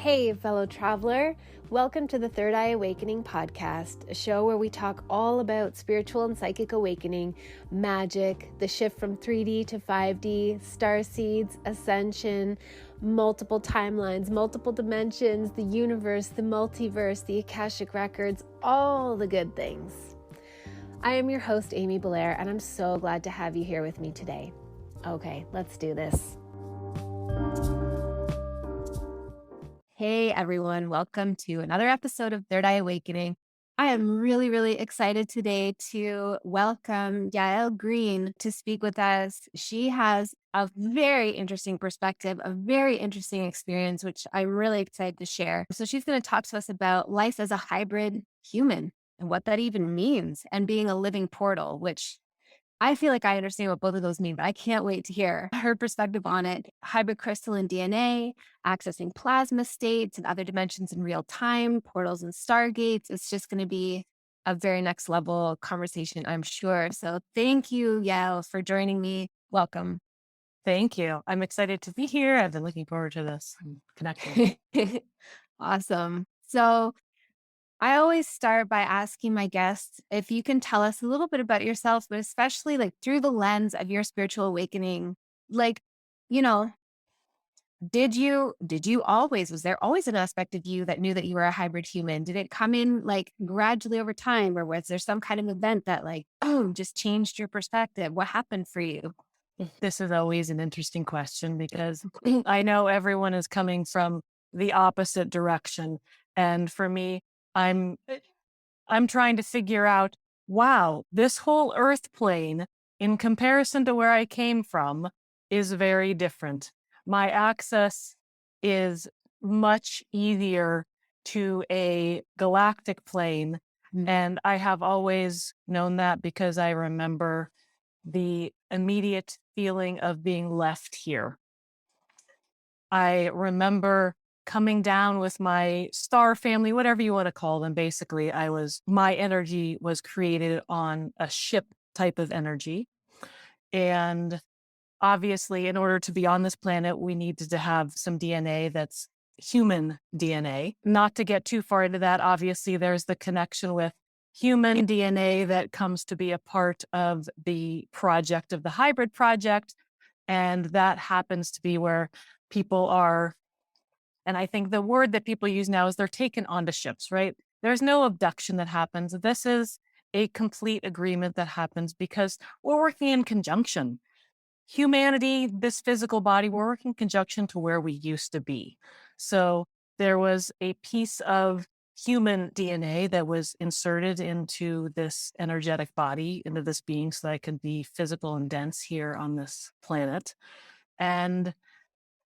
Hey, fellow traveler. Welcome to the Third Eye Awakening podcast, a show where we talk all about spiritual and psychic awakening, magic, the shift from 3D to 5D, star seeds, ascension, multiple timelines, multiple dimensions, the universe, the multiverse, the Akashic records, all the good things. I am your host, Amy Belair, and I'm so glad to have you here with me today. Okay, let's do this. Hey everyone, welcome to another episode of Third Eye Awakening. I am really excited today to welcome Yael Green to speak with us. She has a very interesting perspective, a very interesting experience, which I'm really excited to share. So she's going to talk to us about life as a hybrid human and what that even means, and being a living portal, which I feel like I understand what both of those mean, but I can't wait to hear her perspective on it. Hybrid crystalline DNA, accessing plasma states and other dimensions in real time, portals and stargates. It's just going to be a very next level conversation, I'm sure. So thank you, Yael, for joining me. Welcome. Thank you. I'm excited to be here. I've been looking forward to this connection. Awesome. So I always start by asking my guests if you can tell us a little bit about yourself, but especially like through the lens of your spiritual awakening. Like, you know, was there always an aspect of you that knew that you were a hybrid human? Did it come in like gradually over time, or was there some kind of event that like, oh, just changed your perspective? What happened for you? This is always an interesting question because I know everyone is coming from the opposite direction. And for me, I'm trying to figure out, wow, this whole earth plane in comparison to where I came from is very different. My access is much easier to a galactic plane. And I have always known that because I remember the immediate feeling of being left here. I remember coming down with my star family, whatever you want to call them. Basically, my energy was created on a ship type of energy. And obviously, in order to be on this planet, we needed to have some DNA that's human DNA. Not to get too far into that, obviously, there's the connection with human DNA that comes to be a part of the project of the hybrid project. And that happens to be where people are. And I think the word that people use now is they're taken onto ships, right? There's no abduction that happens. This is a complete agreement that happens because we're working in conjunction. Humanity, this physical body, we're working in conjunction to where we used to be. So there was a piece of human DNA that was inserted into this energetic body, into this being, so that I could be physical and dense here on this planet. And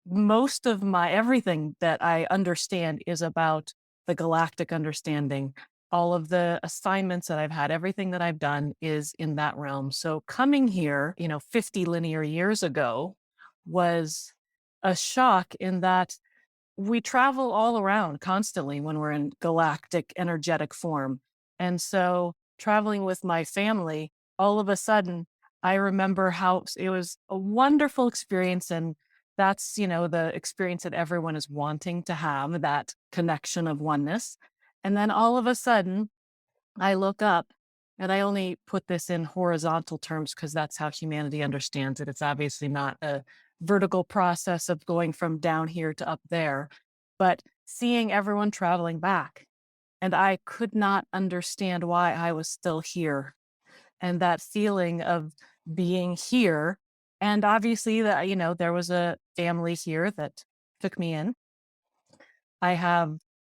most of everything that I understand is about the galactic understanding. All of the assignments that I've had, everything that I've done is in that realm. So coming here, 50 linear years ago was a shock in that we travel all around constantly when we're in galactic energetic form. And so traveling with my family, all of a sudden, I remember how it was a wonderful experience. And that's, the experience that everyone is wanting to have, that connection of oneness. And then all of a sudden, I look up, and I only put this in horizontal terms because that's how humanity understands it. It's obviously not a vertical process of going from down here to up there, but seeing everyone traveling back. And I could not understand why I was still here. And that feeling of being here. And obviously that, there was a family here that took me in.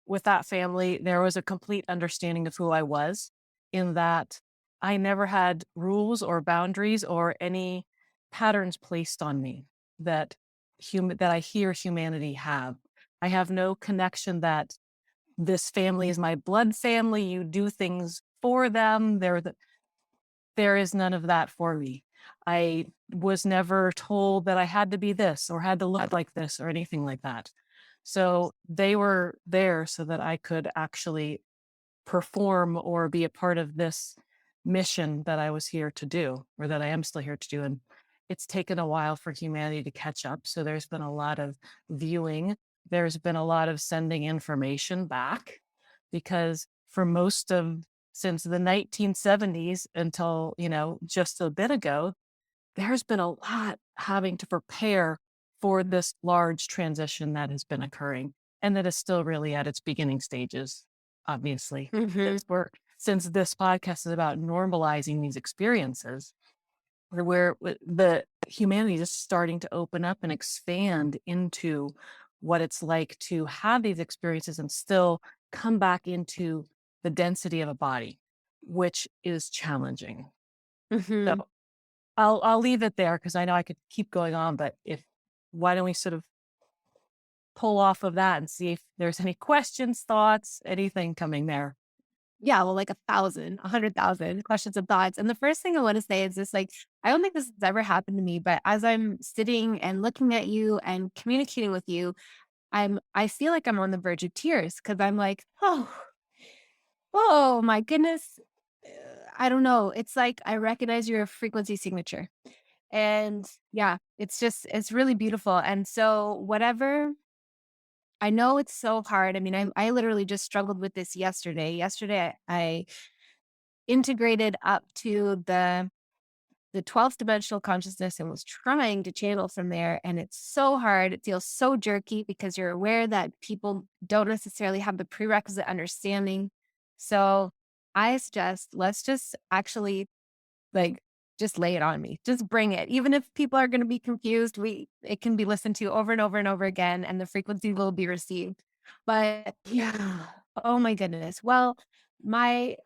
With that family, there was a complete understanding of who I was, in that I never had rules or boundaries or any patterns placed on me that I hear humanity have. I have no connection that this family is my blood family. You do things for them. There is none of that for me. I was never told that I had to be this or had to look like this or anything like that. So they were there so that I could actually perform or be a part of this mission that I was here to do, or that I am still here to do. And it's taken a while for humanity to catch up. So there's been a lot of viewing there's been a lot of sending information back because for most of since the 1970s until, just a bit ago, there's been a lot having to prepare for this large transition that has been occurring and that is still really at its beginning stages, obviously. Mhm. Since this podcast is about normalizing these experiences, where the humanity is starting to open up and expand into what it's like to have these experiences and still come back into the density of a body, which is challenging. So Mhm. I'll leave it there because I know I could keep going on, but if why don't we sort of pull off of that and see if there's any questions, thoughts, anything coming there? Yeah, well, like 1,000, 100,000 questions and thoughts. And the first thing I want to say is this, like, I don't think this has ever happened to me, but as I'm sitting and looking at you and communicating with you, I feel like I'm on the verge of tears because I'm like, oh my goodness. Uh, I don't know. It's like I recognize your frequency signature. And yeah, it's really beautiful. And so whatever, I know it's so hard. I mean, I literally just struggled with this yesterday. Yesterday I integrated up to the 12th dimensional consciousness and was trying to channel from there. And it's so hard. It feels so jerky because you're aware that people don't necessarily have the prerequisite understanding. So I suggest let's just actually like just lay it on me. Just bring it. Even if people are going to be confused, it can be listened to over and over and over again and the frequency will be received. But yeah, oh my goodness. Well, my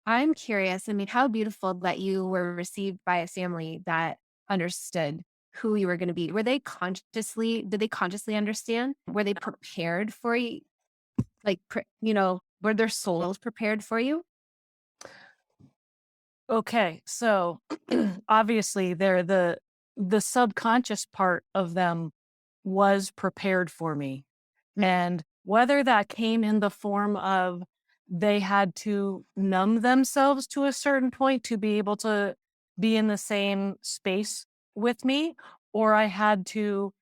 I'm curious. I mean, how beautiful that you were received by a family that understood who you were going to be. Did they consciously understand? Were they prepared for you? Like, were their souls prepared for you? Okay, so obviously the subconscious part of them was prepared for me. And whether that came in the form of they had to numb themselves to a certain point to be able to be in the same space with me, or I had to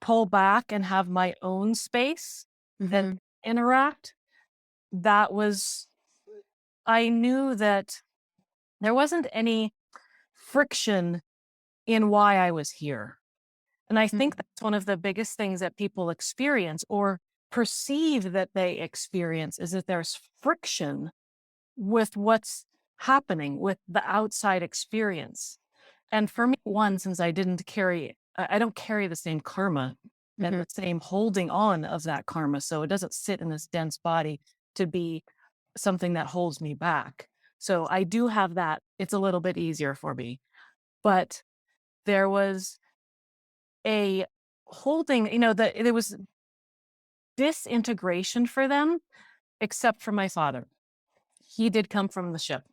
pull back and have my own space and Mm-hmm. interact, that was, I knew that there wasn't any friction in why I was here. And I think that's one of the biggest things that people experience or perceive that they experience is that there's friction with what's happening with the outside experience. And for me, one, since I don't carry the same karma and Mm-hmm. the same holding on of that karma. So it doesn't sit in this dense body to be something that holds me back. So I do have that. It's a little bit easier for me. But there was a holding, that there was disintegration for them, except for my father. He did come from the ship.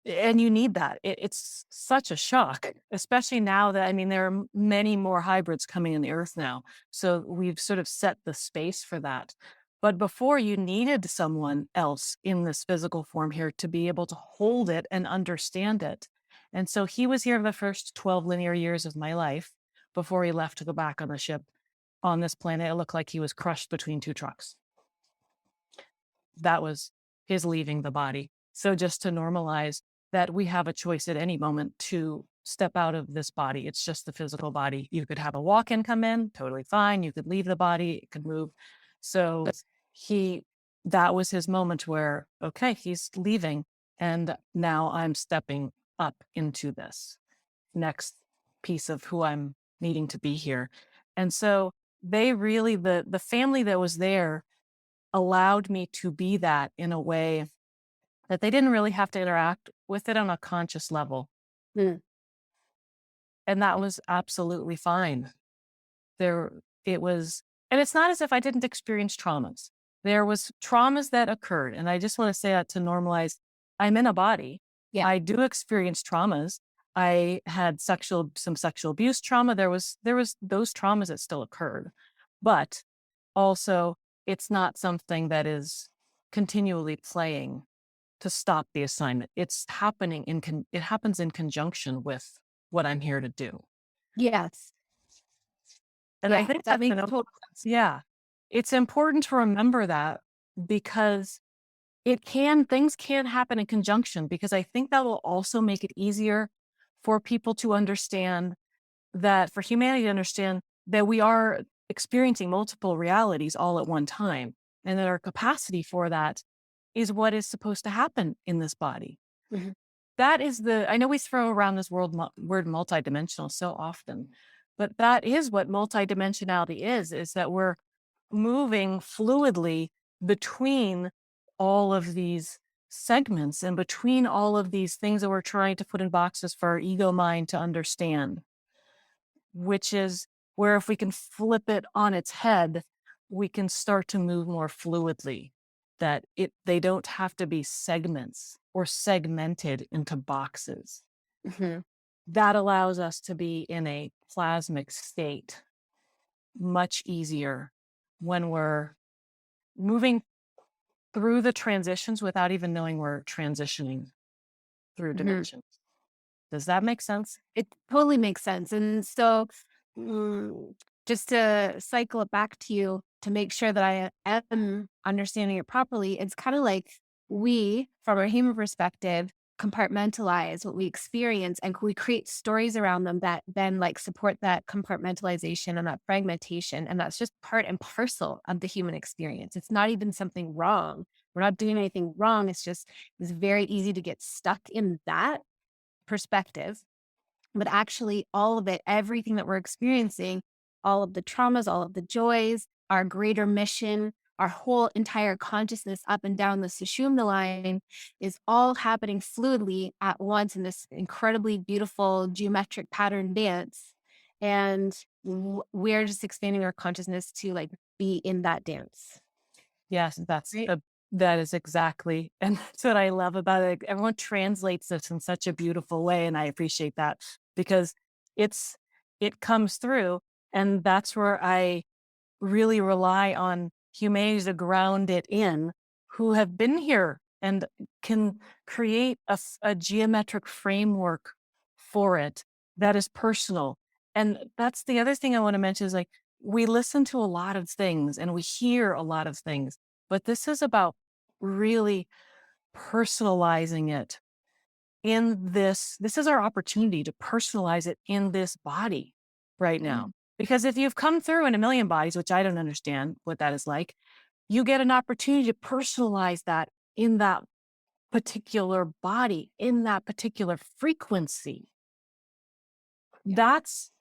And you need that. It's such a shock, especially now that, I mean, there are many more hybrids coming in the earth now. So we've sort of set the space for that. But before, you needed someone else in this physical form here to be able to hold it and understand it. And so he was here the first 12 linear years of my life before he left to go back on the ship on this planet. It looked like he was crushed between two trucks. That was his leaving the body. So just to normalize that we have a choice at any moment to step out of this body. It's just the physical body. You could have a walk-in come in, totally fine. You could leave the body, it could move. So he that was his moment where, okay, he's leaving. And now I'm stepping up into this next piece of who I'm needing to be here. And so they really the family that was there allowed me to be that in a way that they didn't really have to interact with it on a conscious level. Mm-hmm. And that was absolutely fine. There it was, and it's not as if I didn't experience traumas. There was traumas that occurred, and I just want to say that to normalize, I'm in a body. Yeah. I do experience traumas. I had some sexual abuse trauma. There was those traumas that still occurred. But also it's not something that is continually playing to stop the assignment. It's happening it happens in conjunction with what I'm here to do. Yes. And I Yeah, think that that's makes total sense. yeah, it's important to remember that because things can happen in conjunction because I think that will also make it easier for people to understand that for humanity to understand that we are experiencing multiple realities all at one time and that our capacity for that is what is supposed to happen in this body. Mhm, That is I know we throw around this word multidimensional so often, but that is what multidimensionality is that we're moving fluidly between all of these segments and between all of these things that we're trying to put in boxes for our ego mind to understand, which is where if we can flip it on its head, we can start to move more fluidly. That they don't have to be segments or segmented into boxes. mhm, That allows us to be in a plasmic state much easier when we're moving through the transitions without even knowing we're transitioning through mhm. dimensions. Does that make sense? It totally makes sense. And so, mm, just to cycle it back to you to make sure that I am understanding it properly, it's kind of like we, from a human perspective, compartmentalize what we experience and we create stories around them that then like support that compartmentalization and that fragmentation. And that's just part and parcel of the human experience. It's not even something wrong. We're not doing anything wrong. It's very easy to get stuck in that perspective, but actually all of it, everything that we're experiencing, all of the traumas, all of the joys, our greater mission, our whole entire consciousness up and down the Sushumna line is all happening fluidly at once in this incredibly beautiful geometric pattern dance. And we're just expanding our consciousness to like be in that dance. Yes, Right. that is exactly, and that's what I love about it. Everyone translates this in such a beautiful way, and I appreciate that because it's it comes through, and that's where I really rely on humanity to ground it in, who have been here and can create a geometric framework for it that is personal. And that's the other thing I want to mention is like we listen to a lot of things and we hear a lot of things, but this is about really personalizing it in this is our opportunity to personalize it in this body right now. Mm, Because if you've come through in a million bodies, which I don't understand what that is like, you get an opportunity to personalize that in that particular body, in that particular frequency. yeah. That's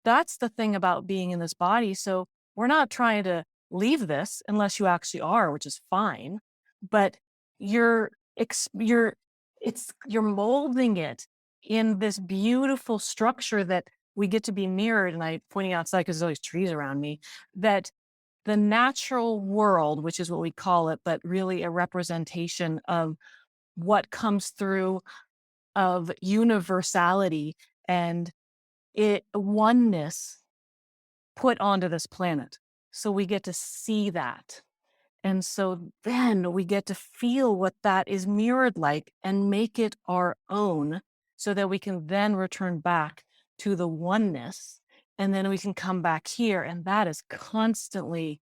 that's the thing about being in this body. So we're not trying to leave this unless you actually are, which is fine. But you're you're you're molding it in this beautiful structure that we get to be mirrored. And I pointing outside because there's always trees around me. That the natural world, which is what we call it, but really a representation of what comes through of universality and oneness put onto this planet. So we get to see that. And so then we get to feel what that is mirrored like and make it our own so that we can then return back to the oneness. And then we can come back here. And that is constantly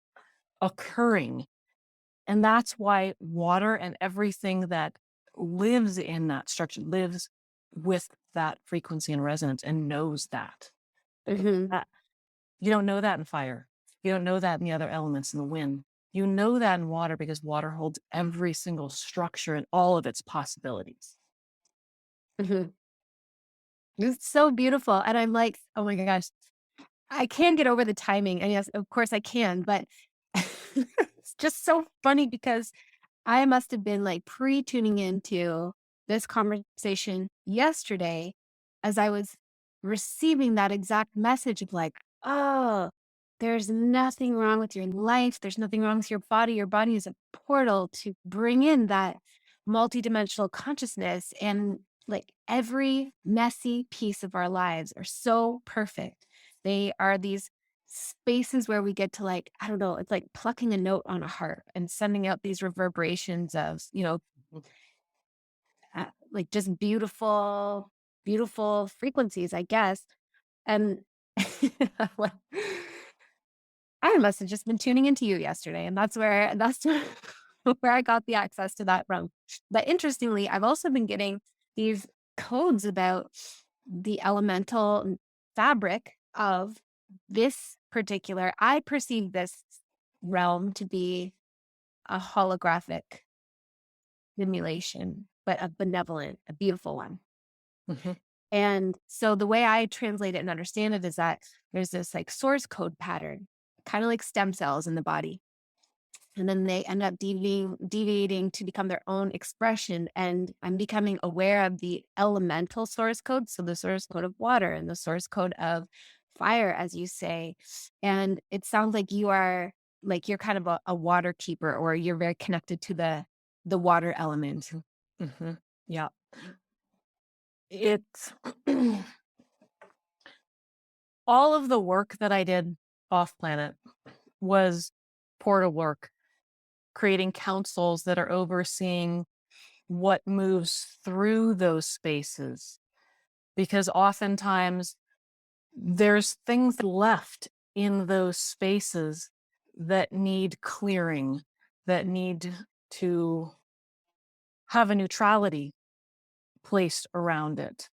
occurring. And that's why water and everything that lives in that structure lives with that frequency and resonance and knows that. Mhm, You don't know that in fire. You don't know that in the other elements in the wind. You know that in water because water holds every single structure and all of its possibilities. mhm. It's so beautiful. And I'm like, oh my gosh, I can get over the timing. And yes, of course I can, but it's just so funny because I must have been like pre-tuning into this conversation yesterday as I was receiving that exact message of like, oh, there's nothing wrong with your life. There's nothing wrong with your body. Your body is a portal to bring in that multidimensional consciousness. And like every messy piece of our lives are so perfect. They are these spaces where we get to like, I don't know, it's like plucking a note on a harp and sending out these reverberations of, like just beautiful, beautiful frequencies, I guess. And I must have just been tuning into you yesterday, and that's where I got the access to that from. But interestingly, I've also been getting these codes about the elemental fabric of this particular I perceive this realm to be a holographic simulation, but a benevolent, a beautiful one. Mhm. And so the way I translate it and understand it is that there's this like source code pattern, kind of like stem cells in the body. And then they end up deviating to become their own expression. And I'm becoming aware of the elemental source code. So the source code of water and the source code of fire, as you say. And it sounds like you are like you're kind of a water keeper, or you're very connected to the water element. Mhm. Yeah. It's all of the work that I did off planet was portal work, creating councils that are overseeing what moves through those spaces. Because oftentimes there's things left in those spaces that need clearing, that need to have a neutrality placed around it.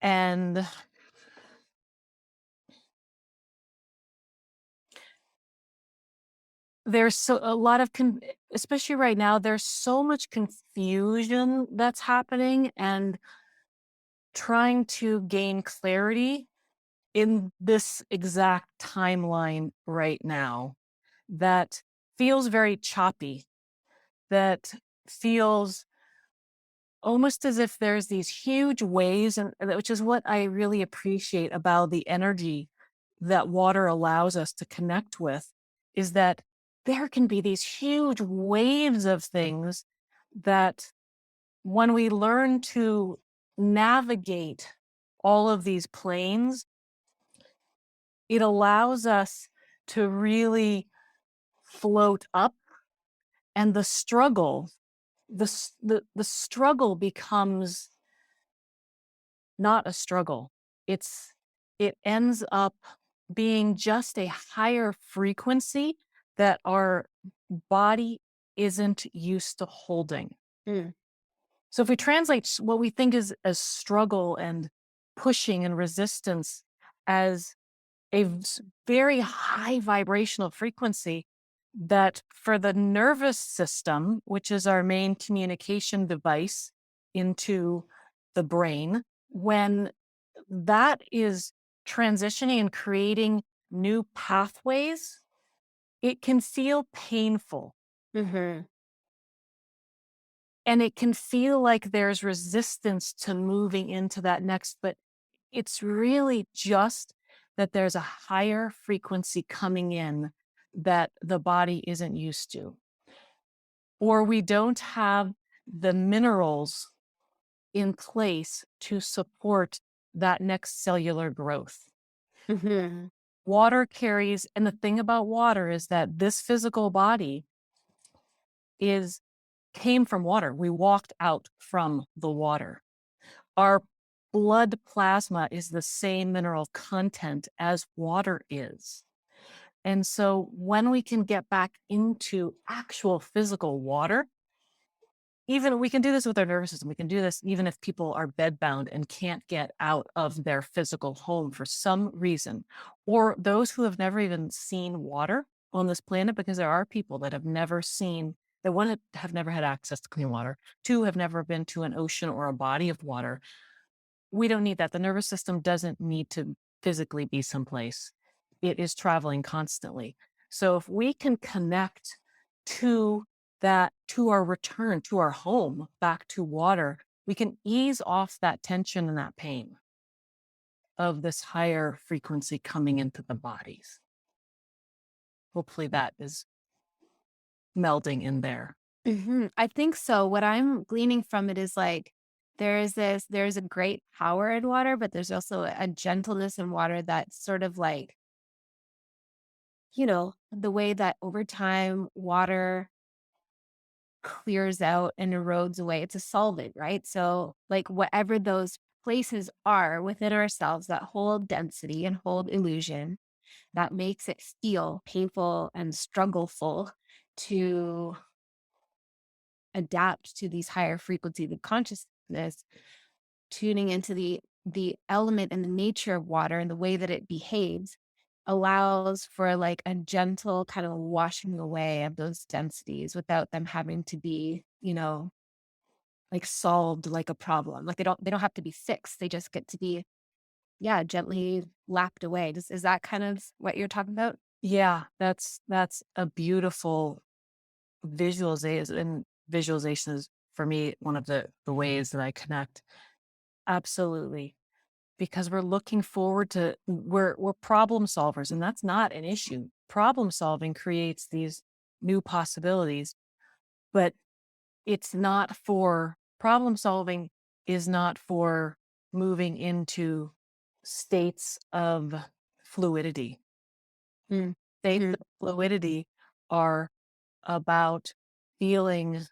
And there's so a lot of especially right now, there's so much confusion that's happening, and trying to gain clarity in this exact timeline right now that feels very choppy, that feels almost as if there's these huge waves, and which is what I really appreciate about the energy that water allows us to connect with, is that there can be these huge waves of things that when we learn to navigate all of these planes, it allows us to really float up, and the struggle, the struggle becomes not a struggle. It ends up being just a higher frequency that our body isn't used to holding. Mm. So if we translate what we think is as struggle and pushing and resistance as a very high vibrational frequency, that for the nervous system, which is our main communication device into the brain, when that is transitioning and creating new pathways, it can feel painful, Hmm. and it can feel like there's resistance to moving into that next, but it's really just that there's a higher frequency coming in that the body isn't used to, or we don't have the minerals in place to support that next cellular growth. Hmm. Water carries, and the thing about water is that this physical body is came from water. We walked out from the water. Our blood plasma is the same mineral content as water is. And so when we can get back into actual physical water, even we can do this with our nervous system. We can do this even if people are bedbound and can't get out of their physical home for some reason, or those who have never even seen water on this planet, because there are people that have never seen, that one have never had access to clean water, two have never been to an ocean or a body of water. We don't need that. The nervous system doesn't need to physically be someplace. It is traveling constantly. So if we can connect to that, to our return, to our home, back to water, we can ease off that tension and that pain of this higher frequency coming into the bodies. Hopefully that is melding in there. I think so. What I'm gleaning from it is like there's a great power in water, but there's also a gentleness in water that's sort of like, the way that over time water clears out and erodes away. It's a solvent, right? So, like, whatever those places are within ourselves that hold density and hold illusion, that makes it feel painful and struggleful to adapt to these higher frequencies of consciousness, tuning into the element and the nature of water and the way that it behaves allows for like a gentle kind of washing away of those densities without them having to be, like solved like a problem. Like they don't have to be fixed. They just get to be, yeah, gently lapped away. Is that kind of what you're talking about? Yeah, that's a beautiful visualization, and visualization is for me one of the ways that I connect. Absolutely. Because we're looking forward to we're problem solvers, and that's not an issue. Problem solving creates these new possibilities, but it's not for problem solving is not for moving into states of fluidity. Mm. States Mhm. of fluidity are about feeling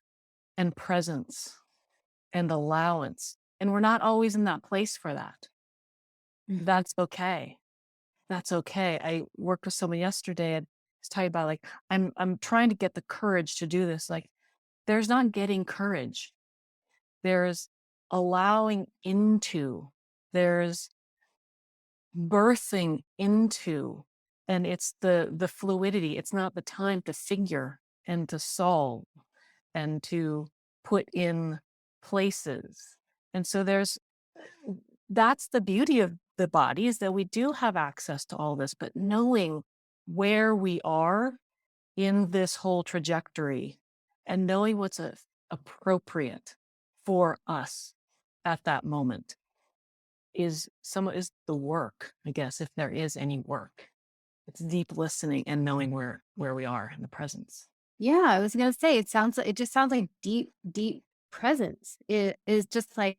and presence and allowance. And we're not always in that place for that. Mhm. That's okay. That's okay. I worked with someone yesterday and was talking about like, I'm trying to get the courage to do this. Like, there's not getting courage. There's allowing into, there's birthing into, and it's the fluidity. It's not the time to figure and to solve and to put in places. And so that's the beauty of the body, is that we do have access to all this, but knowing where we are in this whole trajectory and knowing what's appropriate for us at that moment is the work, I guess, if there is any work. It's deep listening and knowing where we are in the presence. Yeah, I was gonna say it just sounds like deep, deep presence. It is just like,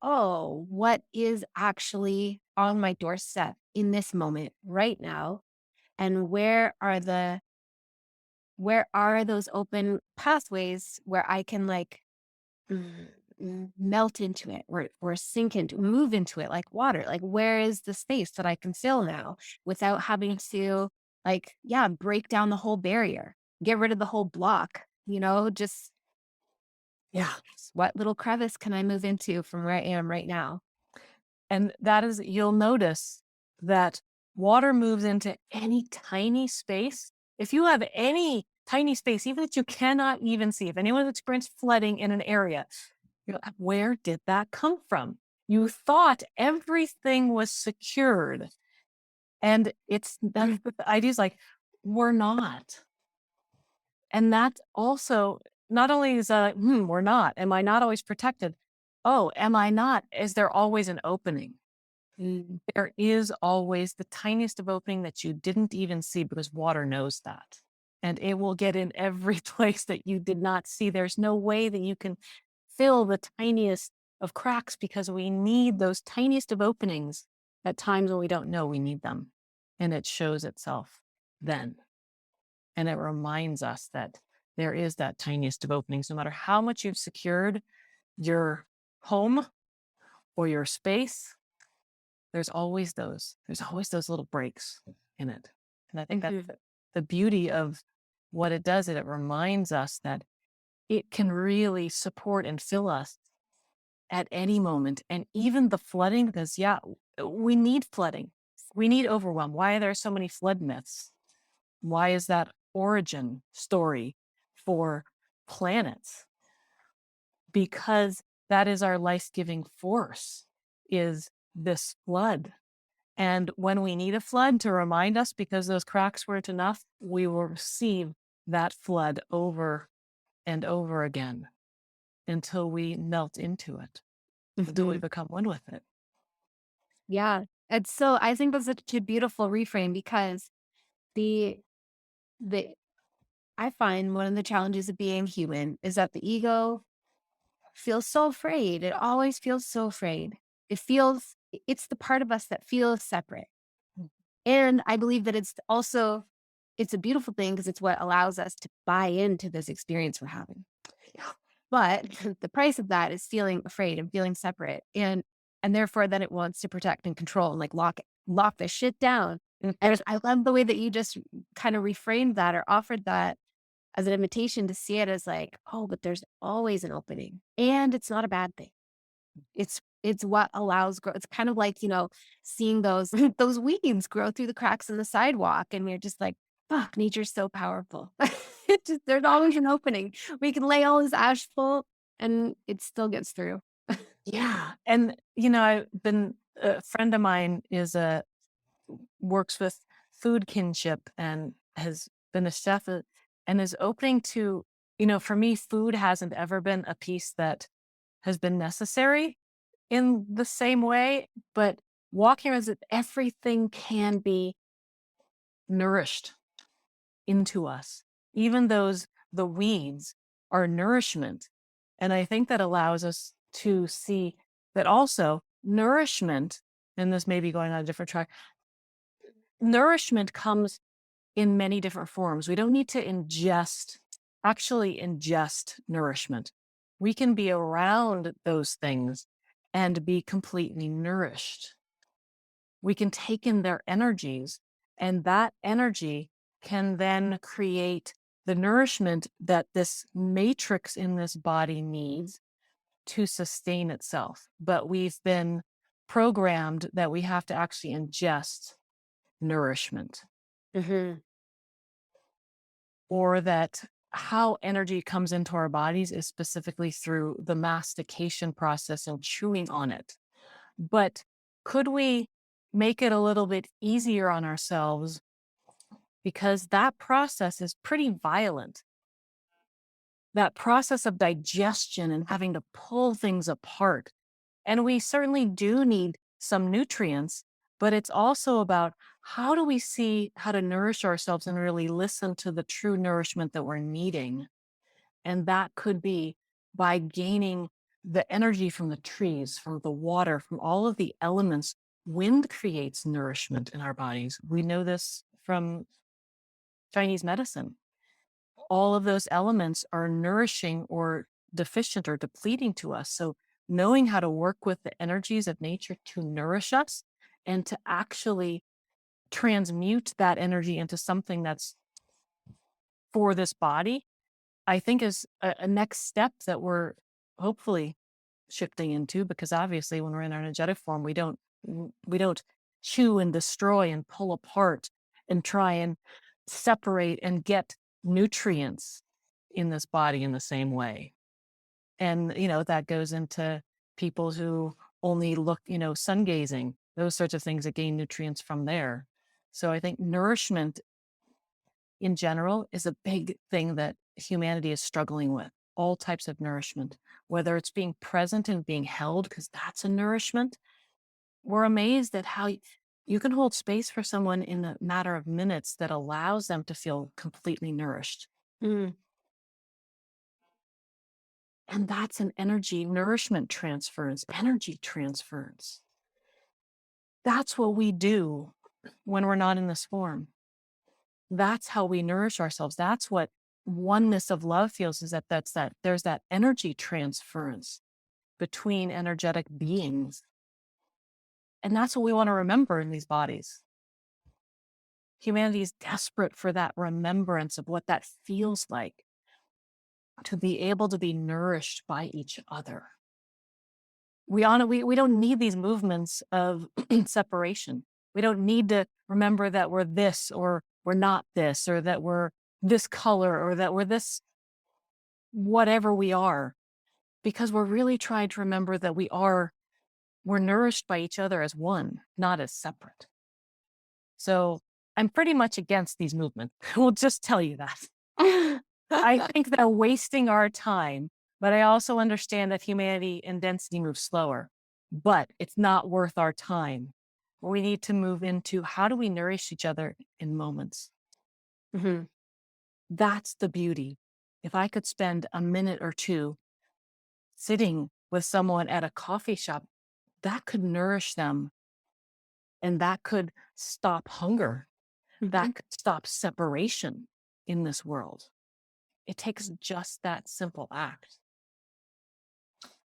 oh, what is actually on my doorstep in this moment right now? And where are those open pathways where I can like mm, melt into it or sink into move into it like water? Like where is the space that I can fill now without having to like, yeah, break down the whole barrier, get rid of the whole block, just Yeah. what little crevice can I move into from where I am right now? And that is, you'll notice that water moves into any tiny space. If you have any tiny space, even that you cannot even see, if anyone's experienced flooding in an area, you're like, where did that come from? You thought everything was secured. And that's the idea is like, we're not. And that also, not only is that, we're not. Am I not always protected? Oh, am I not? Is there always an opening? Mm. There is always the tiniest of opening that you didn't even see, because water knows that. And it will get in every place that you did not see. There's no way that you can fill the tiniest of cracks, because we need those tiniest of openings at times when we don't know we need them. And it shows itself then. And it reminds us that there is that tiniest of openings, no matter how much you've secured your home or your space. There's always those little breaks in it. And I think that's Mhm. the beauty of what it does. It reminds us that it can really support and fill us at any moment. And even the flooding, because yeah, we need flooding. We need overwhelm. Why are there so many flood myths? Why is that origin story for planets? Because that is our life-giving force, is this flood. And when we need a flood to remind us because those cracks weren't enough, we will receive that flood over and over again until we melt into it, until we Mhm. become one with it. Yeah. And so I think that's such a beautiful reframe because the the I find one of the challenges of being human is that the ego feels so afraid. It always feels so afraid. It's the part of us that feels separate. And I believe that it's a beautiful thing because it's what allows us to buy into this experience we're having. Yeah. But the price of that is feeling afraid and feeling separate. And therefore then it wants to protect and control and like lock this shit down. Mm. And I love the way that you just kind of reframed that or offered that as an invitation to see it as like, oh, but there's always an opening and it's not a bad thing. It's what allows growth. It's kind of like, seeing those those weeds grow through the cracks in the sidewalk, and we're just like, "Fuck, nature's so powerful." There's always an opening. We can lay all this ash full, and it still gets through. Yeah. And, I've been a friend of mine works with food kinship and has been a chef and is opening to, for me, food hasn't ever been a piece that has been necessary in the same way, but walking around that everything can be nourished into us. Even the weeds are nourishment. And I think that allows us to see that also nourishment, and this may be going on a different track, nourishment comes in many different forms. We don't need to actually ingest nourishment. We can be around those things and be completely nourished. We can take in their energies, and that energy can then create the nourishment that this matrix in this body needs to sustain itself. But we've been programmed that we have to actually ingest nourishment, Mhm. or that how energy comes into our bodies is specifically through the mastication process and chewing on it. But could we make it a little bit easier on ourselves, because that process is pretty violent? That process of digestion and having to pull things apart. And we certainly do need some nutrients, but it's also about how do we see how to nourish ourselves and really listen to the true nourishment that we're needing. And that could be by gaining the energy from the trees, from the water, from all of the elements. Wind creates nourishment in our bodies. We know this from Chinese medicine. All of those elements are nourishing or deficient or depleting to us. So, knowing how to work with the energies of nature to nourish us and to actually transmute that energy into something that's for this body, I think is a next step that we're hopefully shifting into, because obviously when we're in our energetic form, we don't chew and destroy and pull apart and try and separate and get nutrients in this body in the same way. And that goes into people who only look, sun gazing, those sorts of things that gain nutrients from there. So I think nourishment in general is a big thing that humanity is struggling with. All types of nourishment, whether it's being present and being held, because that's a nourishment. We're amazed at how you can hold space for someone in a matter of minutes that allows them to feel completely nourished. Mm. And that's an energy nourishment transference, energy transference. That's what we do when we're not in this form. That's how we nourish ourselves. That's what oneness of love feels, is that there's that energy transference between energetic beings. And that's what we want to remember in these bodies. Humanity is desperate for that remembrance of what that feels like to be able to be nourished by each other. We don't need these movements of separation. We don't need to remember that we're this or we're not this, or that we're this color or that we're this whatever we are, because we're really trying to remember that we're nourished by each other as one, not as separate. So I'm pretty much against these movements. We'll just tell you that. I think they're wasting our time, but I also understand that humanity and density moves slower, but it's not worth our time. We need to move into how do we nourish each other in moments. Mhm. That's the beauty. If I could spend a minute or two sitting with someone at a coffee shop, that could nourish them, and that could stop hunger. Mhm. That could stop separation in this world. It takes just that simple act.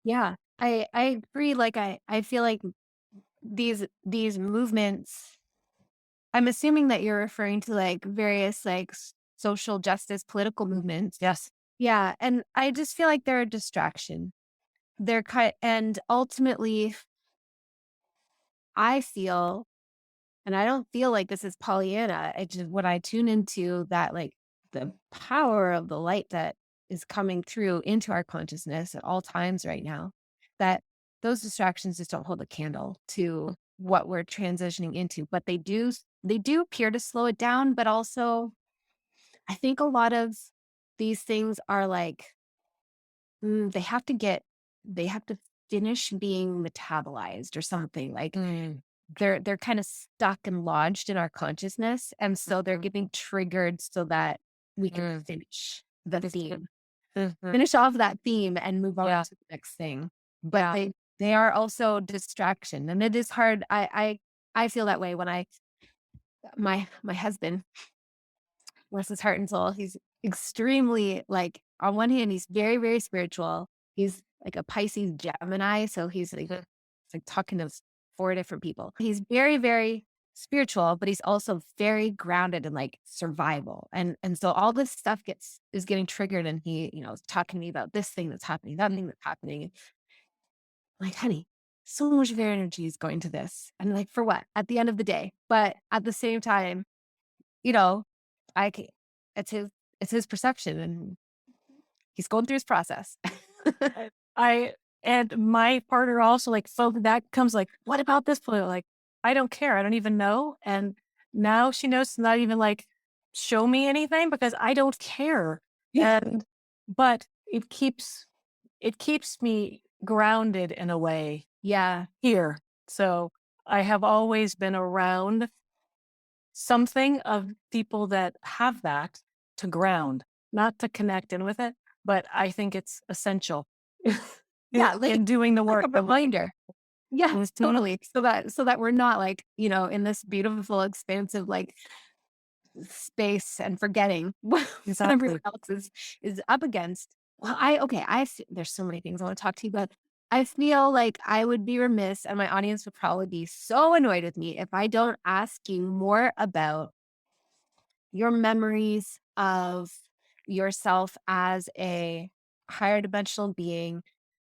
Yeah, I agree. Like I feel like these movements. I'm assuming that you're referring to like various like social justice, political movements. Yes. Yeah. And I just feel like they're a distraction. They're kind, and ultimately, I feel, and I don't feel like this is Pollyanna. I just, when I tune into that, like the power of the light that is coming through into our consciousness at all times right now, that those distractions just don't hold a candle to what we're transitioning into. But they do appear to slow it down. But also, I think a lot of these things are like, they have to they have to finish being metabolized or something. Like Mm, they're kind of stuck and lodged in our consciousness, and so they're getting triggered so that we can mm, finish the theme. mhm. Finish off that theme and move on Yeah. to the next thing. But Yeah. they are also distraction, and it is hard. I feel that way when my husband, bless his heart and soul, he's extremely like on one hand, he's very, very spiritual. He's like a Pisces Gemini, so he's like Mhm. it's like talking to four different people. He's very, very spiritual, but he's also very grounded in like survival. And so all this stuff is getting triggered, and he, is talking to me about this thing that's happening, that thing that's happening. I'm like, honey, so much of your energy is going to this. And like for what? At the end of the day. But at the same time, you know, I can it's his perception, and he's going through his process. I and my partner also like so that comes like, what about this player? Like, I don't care. I don't even know. And now she knows to not even like show me anything because I don't care. Yeah. And but it keeps me grounded in a way Yeah. here. So I have always been around something of people that have that to ground, not to connect in with it, but I think it's essential Yeah, like in doing the like work a that reminder. Yes, Mhm. totally. So that we're not like, in this beautiful, expansive, like, space and forgetting what everyone Exactly. else is up against. Well, I okay, there's so many things I wanna talk to you about. I feel like I would be remiss, and my audience would probably be so annoyed with me if I don't ask you more about your memories of yourself as a higher dimensional being.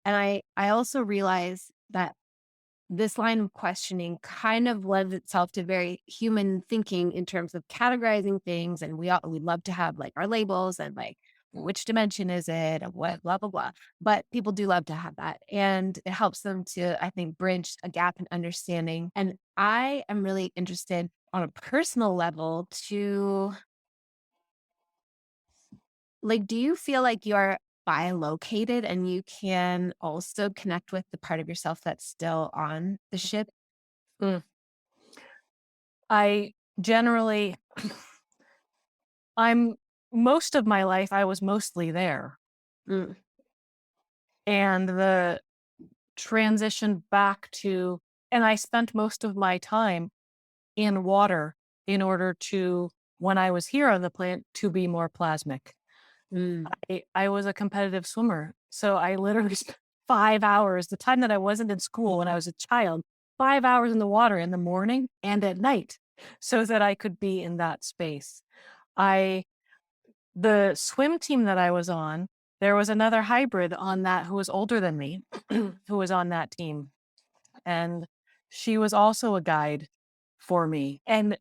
And I also realize that this line of questioning kind of lends itself to very human thinking in terms of categorizing things. And we love to have like our labels and like which dimension is it and what blah blah blah. But people do love to have that. And it helps them to, I think, bridge a gap in understanding. And I am really interested on a personal level to like, do you feel like you're bilocated and you can also connect with the part of yourself that's still on the ship? Mm. I generally I'm most of my life, I was mostly there, Mm, and the transition back to and I spent most of my time in water in order to, when I was here on the planet, to be more plasmic. mm. I was a competitive swimmer, so I literally spent 5 hours, the time that I wasn't in school when I was a child, 5 hours in the water in the morning and at night so that I could be in that space. I The swim team that I was on, there was another hybrid on that who was older than me, who was on that team, and she was also a guide for me, and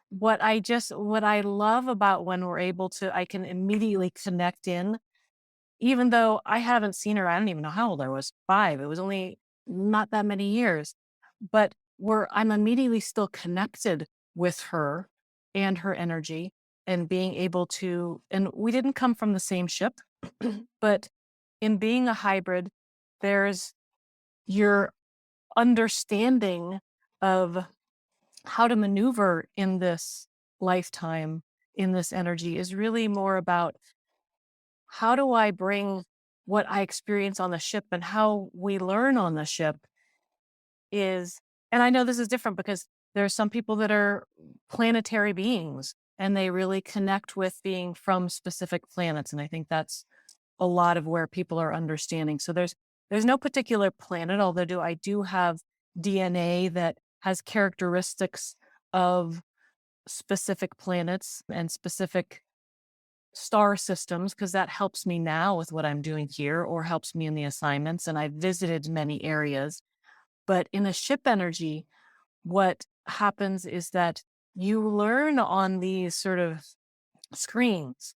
what I love about when we're able to I can immediately connect in, even though I haven't seen her, I don't even know how old I was, 5, it was only not that many years, but I'm immediately still connected with her and her energy and being able to and we didn't come from the same ship, but in being a hybrid, there's your understanding of how to maneuver in this lifetime, in this energy is really more about how do I bring what I experience on the ship and how we learn on the ship is, and I know this is different because there are some people that are planetary beings and they really connect with being from specific planets. And I think that's a lot of where people are understanding. So there's no particular planet, although I do have DNA that has characteristics of specific planets and specific star systems, because that helps me now with what I'm doing here or helps me in the assignments. And I've visited many areas. But in a ship energy, what happens is that you learn on these sort of screens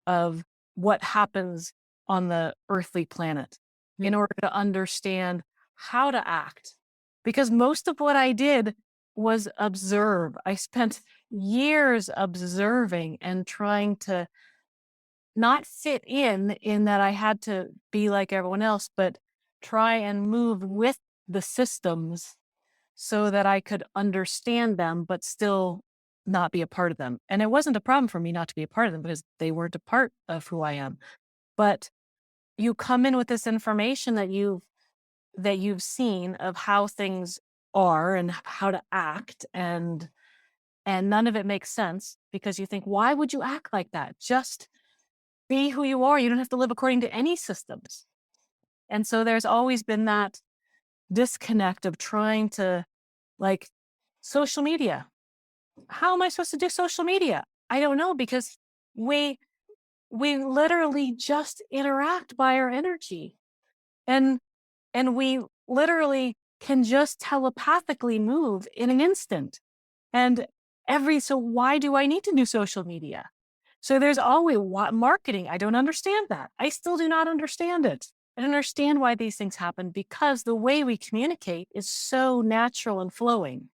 of what happens on the earthly planet in order to understand how to act. Because most of what I did was observe. I spent years observing and trying to not fit in that I had to be like everyone else, but try and move with the systems so that I could understand them, but still not be a part of them. And it wasn't a problem for me not to be a part of them because they weren't a part of who I am. But you come in with this information that you've seen of how things are and how to act, and none of it makes sense because you think, why would you act like that? Just be who you are. You don't have to live according to any systems. And so there's always been that disconnect of trying to, like, social media. How am I supposed to do social media? I don't know, because we we literally just interact by our energy. And we literally can just telepathically move in an instant. And so why do I need to do social media? So there's always marketing. I don't understand that. I still do not understand it. I don't understand why these things happen because the way we communicate is so natural and flowing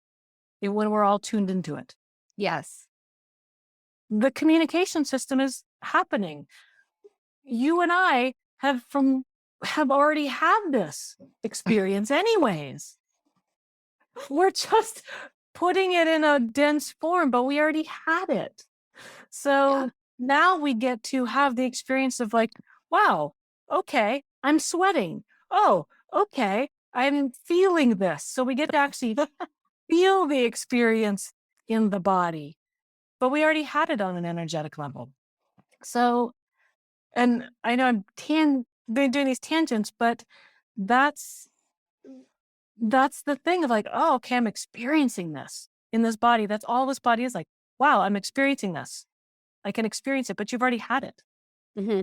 when we're all tuned into it. Yes. The communication system is happening. You and I have already had this experience anyways. We're just putting it in a dense form, but we already had it. So Yeah. now we get to have the experience of, like, wow, okay, I'm sweating. Oh, okay, I'm feeling this. So we get to actually feel the experience in the body, but we already had it on an energetic level. So, and I know been doing these tangents, but that's that's the thing of, like, oh, okay, I'm experiencing this in this body. That's all this body is, like, wow, I'm experiencing this. I can experience it, but you've already had it. Hmm.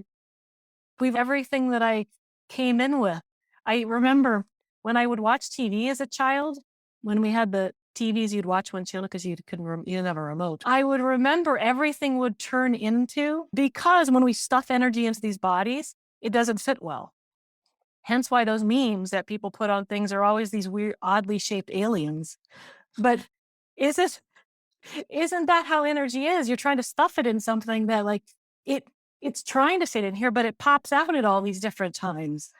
We've everything that I came in with. I remember when I would watch TV as a child, when we had the TVs you'd watch one channel because you didn't have a remote. I would remember everything would turn into, because when we stuff energy into these bodies, it doesn't fit well. Hence why those memes that people put on things are always these weird, oddly shaped aliens. But is this isn't that how energy is? You're trying to stuff it in something that, like, it it's trying to fit in here, but it pops out at all these different times.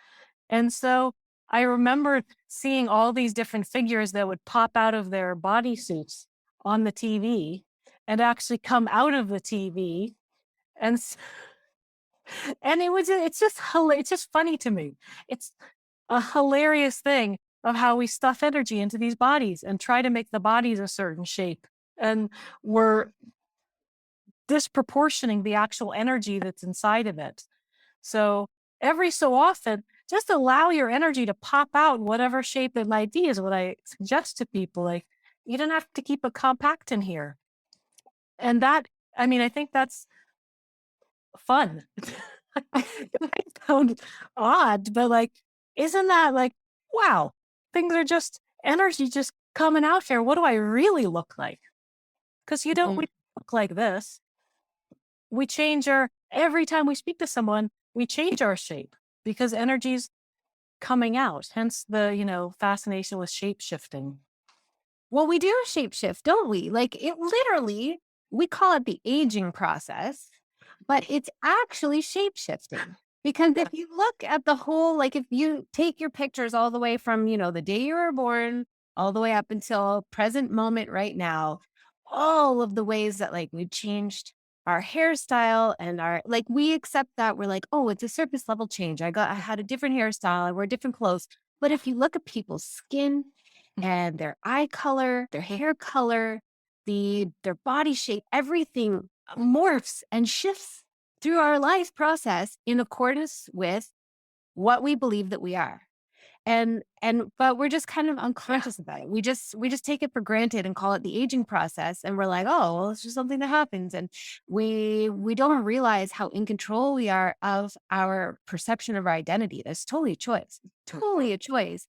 And so I remember seeing all these different figures that would pop out of their bodysuits on the TV and actually come out of the TV. And it's just funny to me. It's a hilarious thing of how we stuff energy into these bodies and try to make the bodies a certain shape. And we're disproportioning the actual energy that's inside of it. So every so often, just allow your energy to pop out whatever shape it might be, is what I suggest to people. Like, you don't have to keep it compact in here. And that, I mean, I think that's fun. It might sound odd, but, like, isn't that, like, wow, things are just energy just coming out here. What do I really look like? Because we don't look like this. We change every time we speak to someone, we change our shape because energy's coming out. Hence the, fascination with shape shifting. Well, we do shapeshift, don't we? Like it literally, we call it the aging process, but it's actually shapeshifting. Because if you look at the whole, like if you take your pictures all the way from, the day you were born, all the way up until present moment right now, all of the ways that like we've changed our hairstyle and like we accept that we're like, oh, it's a surface level change. I had a different hairstyle, I wear different clothes. But if you look at people's skin, and their eye color, their hair color, their body shape, everything morphs and shifts through our life process in accordance with what we believe that we are. But we're just kind of unconscious about it. We just take it for granted and call it the aging process. And we're like, oh, well, it's just something that happens. And we don't realize how in control we are of our perception of our identity. That's totally a choice. Totally a choice.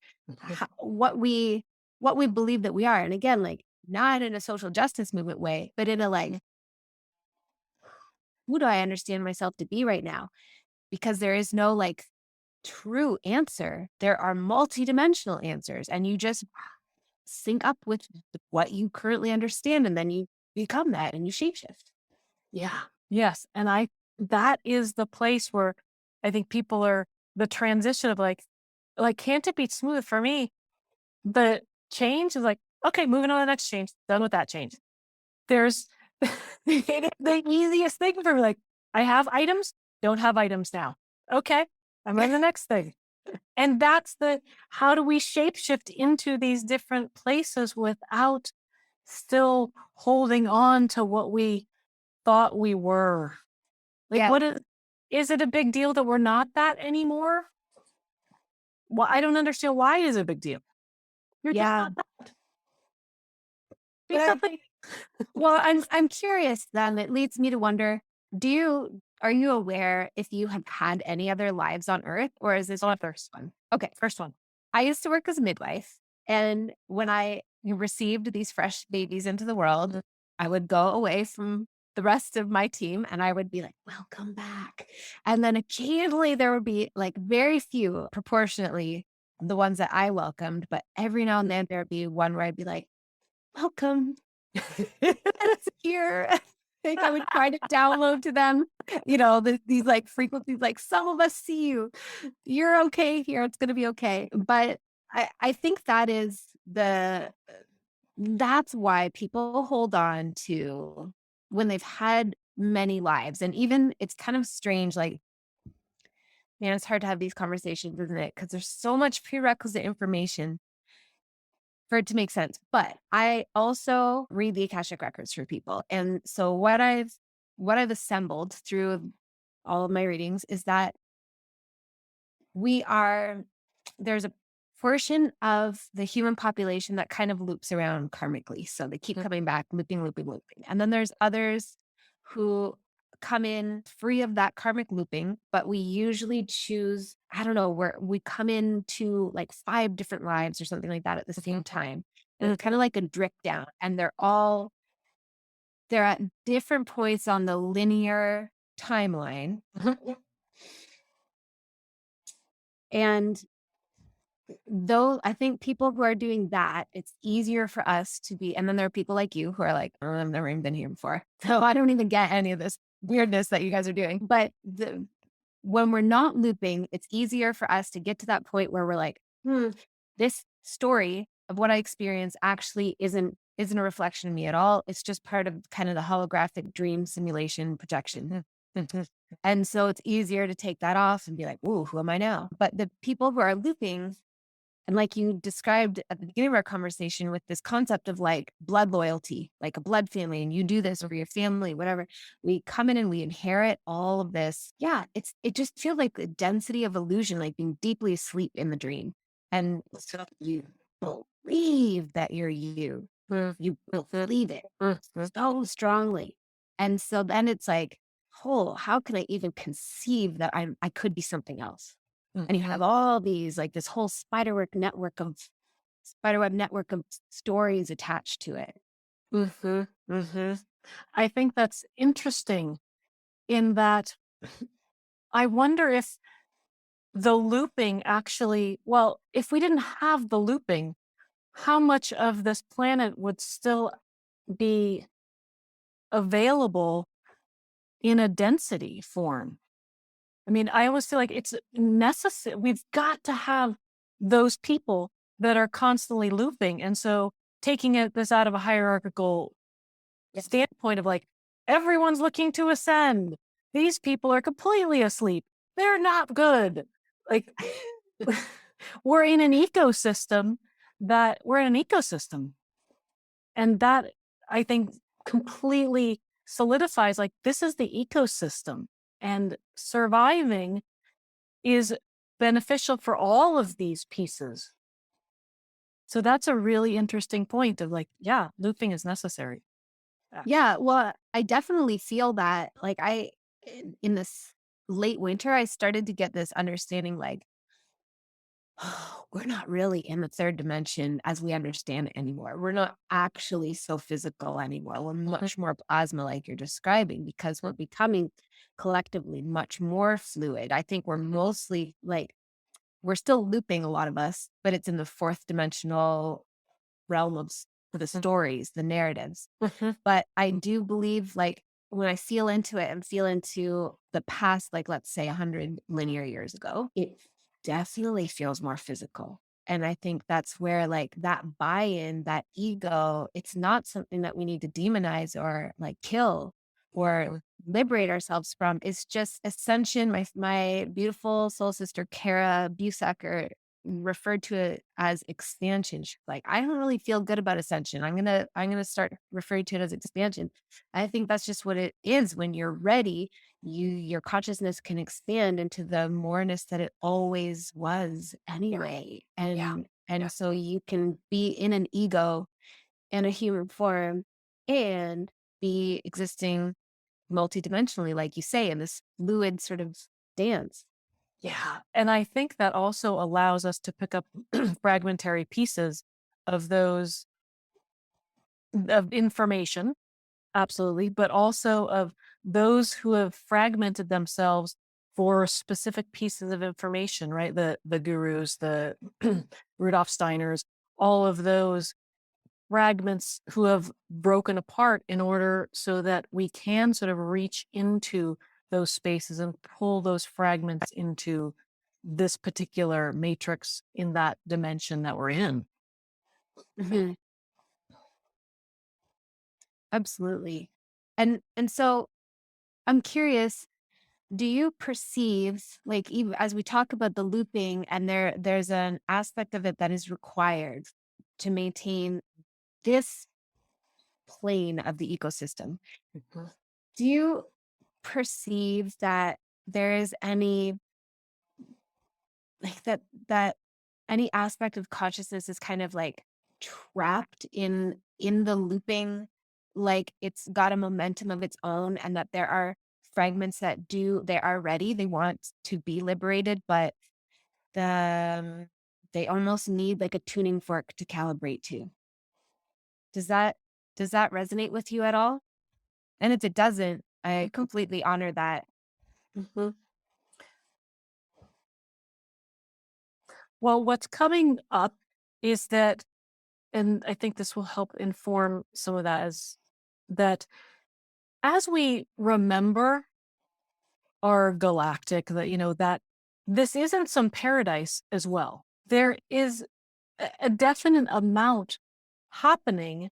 What we believe that we are. And again, like not in a social justice movement way, but in a like, who do I understand myself to be right now? Because there is no like true answer. There are multidimensional answers, and you just sync up with what you currently understand, and then you become that and you shapeshift. Yeah. Yes. And that is the place where I think people are the transition of like, can't it be smooth for me? The change is like, okay, moving on to the next change, done with that change. There's the easiest thing for me, like, I have items, don't have items now. Okay, I'm on the next thing. And that's how do we shapeshift into these different places without still holding on to what we thought we were? Like, Yeah, is it a big deal that we're not that anymore? Well, I don't understand why it is a big deal. You're just yeah. not that. Be But something. well, I'm curious. Then it leads me to wonder: are you aware if you have had any other lives on Earth, or is this Oh, your first one? Okay, first one. I used to work as a midwife, and when I received these fresh babies into the world, I would go away from the rest of my team and I would be like, welcome back. And then occasionally there would be like very few proportionately the ones that I welcomed, but every now and then there'd be one where I'd be like, welcome. It's here. Like I would try to download to them, these like frequencies, like some of us see you. You're okay here. It's gonna be okay. But I think that's why people hold on to when they've had many lives. And even it's kind of strange, like, man, it's hard to have these conversations, isn't it? Because there's so much prerequisite information for it to make sense. But I also read the Akashic records for people. And so what I've assembled through all of my readings is that we are there's a portion of the human population that kind of loops around karmically. So they keep coming back, looping, looping, looping. And then there's others who come in free of that karmic looping, but we usually choose, I don't know, where we come into like 5 different lives or something like that at the same time. And it's kind of like a drip down. And they're at different points on the linear timeline. And though I think people who are doing that, it's easier for us to be, and then there are people like you who are like, "Oh, I've never even been here before. So I don't even get any of this weirdness that you guys are doing." But when we're not looping, it's easier for us to get to that point where we're like, this story of what I experience actually isn't a reflection of me at all. It's just part of kind of the holographic dream simulation projection. And so it's easier to take that off and be like, "Ooh, who am I now?" But the people who are looping, and like you described at the beginning of our conversation with this concept of like blood loyalty, like a blood family, and you do this for your family, whatever. We come in and we inherit all of this. Yeah, it just feels like the density of illusion, like being deeply asleep in the dream. And so you believe that you're you. You believe it so strongly. And so then it's like, oh, how can I even conceive that I could be something else? And you have all these, like this whole spiderweb network of stories attached to it. Mhm, mhm. I think that's interesting in that I wonder if the looping actually, well, if we didn't have the looping, how much of this planet would still be available in a density form? I mean, I always feel like it's necessary. We've got to have those people that are constantly looping. And so taking this out of a hierarchical standpoint of like, everyone's looking to ascend. These people are completely asleep. They're not good. Like, we're in an ecosystem And that I think completely solidifies like, this is the ecosystem and surviving is beneficial for all of these pieces. So that's a really interesting point of like, yeah, looping is necessary. Yeah, well, I definitely feel that. Like in this late winter, I started to get this understanding like, we're not really in the third dimension as we understand it anymore. We're not actually so physical anymore. We're much more plasma, like you're describing, because we're becoming collectively much more fluid. I think we're mostly like, we're still looping, a lot of us, but it's in the fourth dimensional realm of the stories, the narratives. Mhm. But I do believe, like, when I feel into it and feel into the past, like, let's say 100 linear years ago, it definitely feels more physical. And I think that's where, like, that buy-in, that ego, it's not something that we need to demonize or, like, kill or liberate ourselves from. It's just ascension. My beautiful soul sister, Kara Busacker, referred to it as expansion. She's like, I don't really feel good about ascension. I'm gonna start referring to it as expansion. I think that's just what it is. When you're ready, your consciousness can expand into the moreness that it always was anyway. Yeah. And so you can be in an ego and a human form and be existing multidimensionally, like you say, in this fluid sort of dance. Yeah. And I think that also allows us to pick up fragmentary pieces of those of information, absolutely, but also of those who have fragmented themselves for specific pieces of information, right? The gurus, the Rudolf Steiners, all of those fragments who have broken apart in order so that we can sort of reach into those spaces and pull those fragments into this particular matrix in that dimension that we're in. Mhm. Absolutely. And so I'm curious, do you perceive, like, even as we talk about the looping, and there's an aspect of it that is required to maintain this plane of the ecosystem. Mhm. Do you perceive that there is any, like, that any aspect of consciousness is kind of like trapped in the looping, like it's got a momentum of its own, and that there are fragments that they are ready, they want to be liberated, but the they almost need like a tuning fork to calibrate to. Does that does that resonate with you at all? And if it doesn't, I completely honor that. Mhm. Well, what's coming up is that, and I think this will help inform some of that, is that as we remember our galactic, that, that this isn't some paradise as well. There is a definite amount happening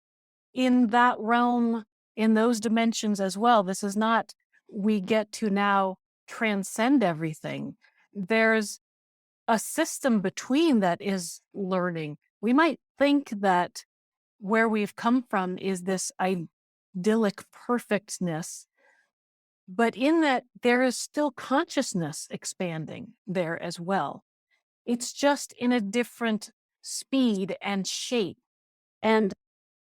in that realm, in those dimensions as well. This is not, we get to now transcend everything. There's a system between that is learning. We might think that where we've come from is this idyllic perfectness, but in that there is still consciousness expanding there as well. It's just in a different speed and shape. And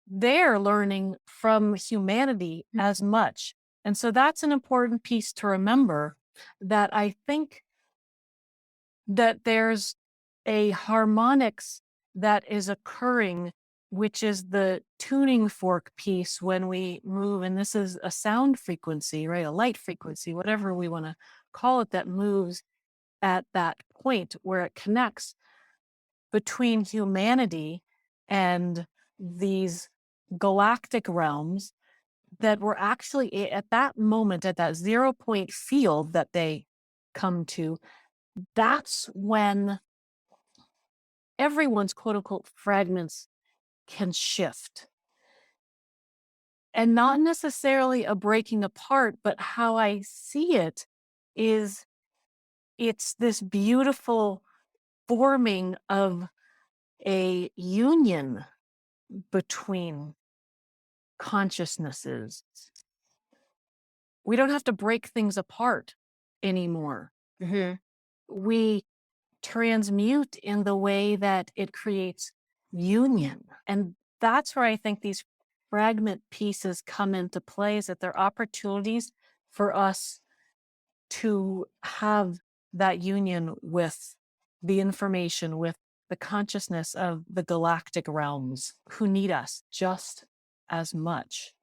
they're learning from humanity as much. And so that's an important piece to remember, that I think that there's a harmonics that is occurring, which is the tuning fork piece when we move. And this is a sound frequency, right? A light frequency, whatever we want to call it, that moves at that point where it connects between humanity and these galactic realms, that were actually at that moment, at that 0 point field that they come to. That's when everyone's quote unquote fragments can shift, and not necessarily a breaking apart, but how I see it is, it's this beautiful forming of a union between consciousnesses. We don't have to break things apart anymore. Mhm. We transmute in the way that it creates union. And that's where I think these fragment pieces come into play, is that they're opportunities for us to have that union with the information, with the consciousness of the galactic realms who need us just as much.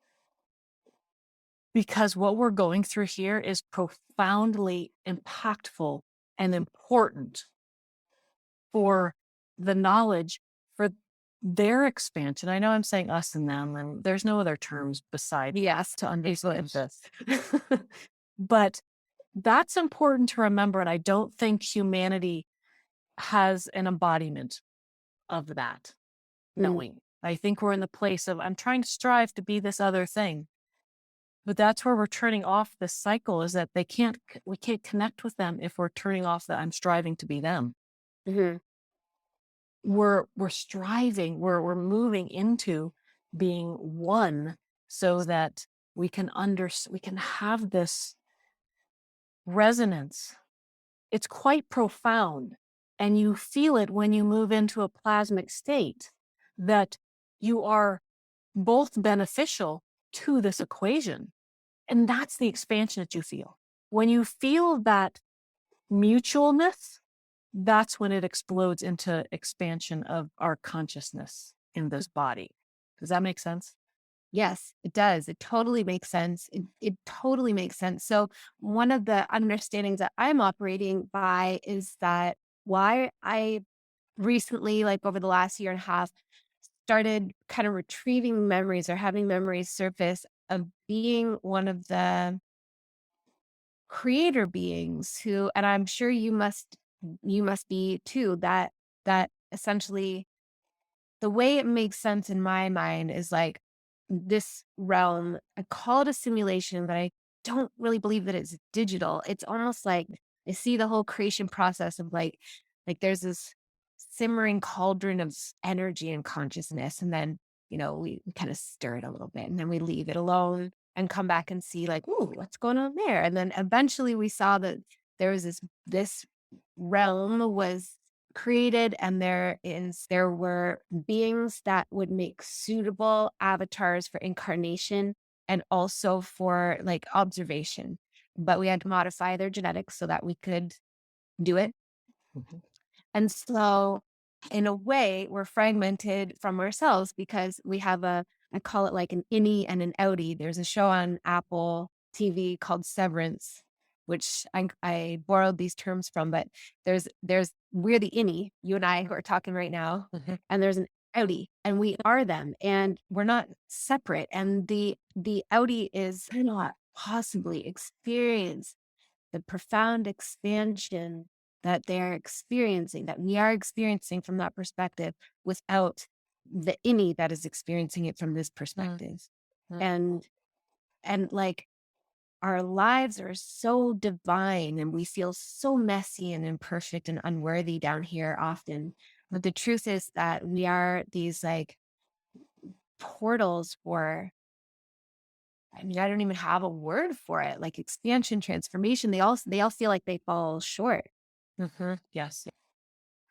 Because what we're going through here is profoundly impactful and important for the knowledge, for their expansion. I know I'm saying us and them, and there's no other terms beside Yes. to understand this. But that's important to remember. And I don't think humanity has an embodiment of that knowing. I think we're in the place of, I'm trying to strive to be this other thing. But that's where we're turning off this cycle, is that we can't connect with them if we're turning off that I'm striving to be them. Mm-hmm. We're striving, we're moving into being one, so that we can have this resonance. It's quite profound, and you feel it when you move into a plasmic state, that you are both beneficial to this equation. And that's the expansion that you feel. When you feel that mutualness, that's when it explodes into expansion of our consciousness in this body. Does that make sense? Yes, it does. It totally makes sense. It totally makes sense. So, one of the understandings that I'm operating by is that why I recently, like over the last year and a half, started kind of retrieving memories or having memories surface of being one of the creator beings who, and I'm sure you must be too, that essentially the way it makes sense in my mind is like this realm, I call it a simulation, but I don't really believe that it's digital. It's almost like I see the whole creation process of like there's this simmering cauldron of energy and consciousness. And then, we kind of stir it a little bit and then we leave it alone and come back and see like, ooh, what's going on there? And then eventually we saw that there was this realm was created, and there were beings that would make suitable avatars for incarnation and also for like observation, but we had to modify their genetics so that we could do it. Mhm. And so in a way we're fragmented from ourselves because we have I call it like an innie and an outie. There's a show on Apple TV called Severance, which I borrowed these terms from, but we're the innie, you and I who are talking right now, Mhm. and there's an outie, and we are them, and we're not separate. And the outie is cannot possibly experience the profound expansion that they're experiencing, that we are experiencing from that perspective, without the innie that is experiencing it from this perspective. Mm. And like our lives are so divine and we feel so messy and imperfect and unworthy down here often. But the truth is that we are these like portals for, I mean, I don't even have a word for it, like expansion, transformation. They all feel like they fall short. Mhm. Yes.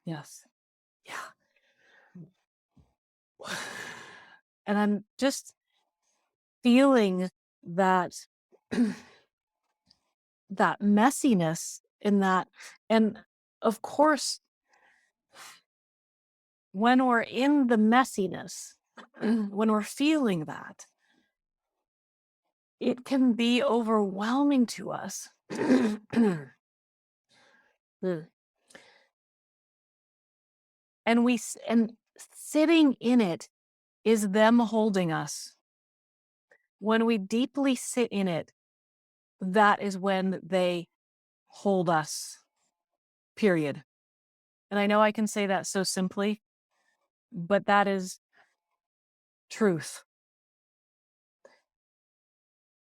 Yes. Yeah. And I'm just feeling that that messiness in that. And of course, when we're in the messiness, when we're feeling that, it can be overwhelming to us. Mm. And sitting in it is them holding us. When we deeply sit in it, that is when they hold us, period. And I know I can say that so simply, but that is truth.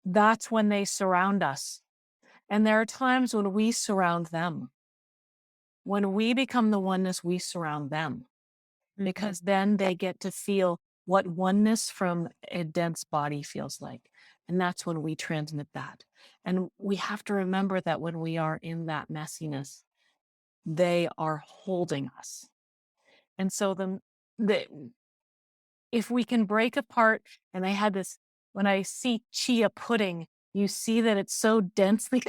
That's when they surround us. And there are times when we surround them. When we become the oneness, we surround them, because then they get to feel what oneness from a dense body feels like. And that's when we transmit that. And we have to remember that when we are in that messiness, they are holding us. And so the if we can break apart, and I had this when I see chia pudding, you see that it's so densely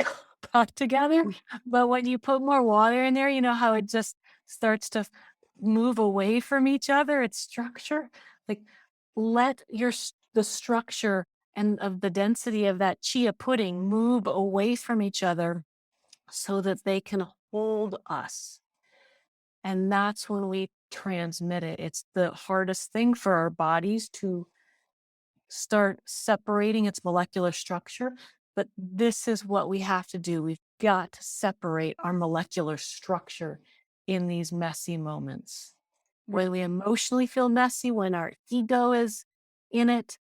packed together. But when you put more water in there, you know how it just starts to move away from each other, its structure. Like let the structure and of the density of that chia pudding move away from each other so that they can hold us. And that's when we transmit it. It's the hardest thing for our bodies to start separating its molecular structure. But this is what we have to do. We've got to separate our molecular structure in these messy moments. When we emotionally feel messy, when our ego is in it,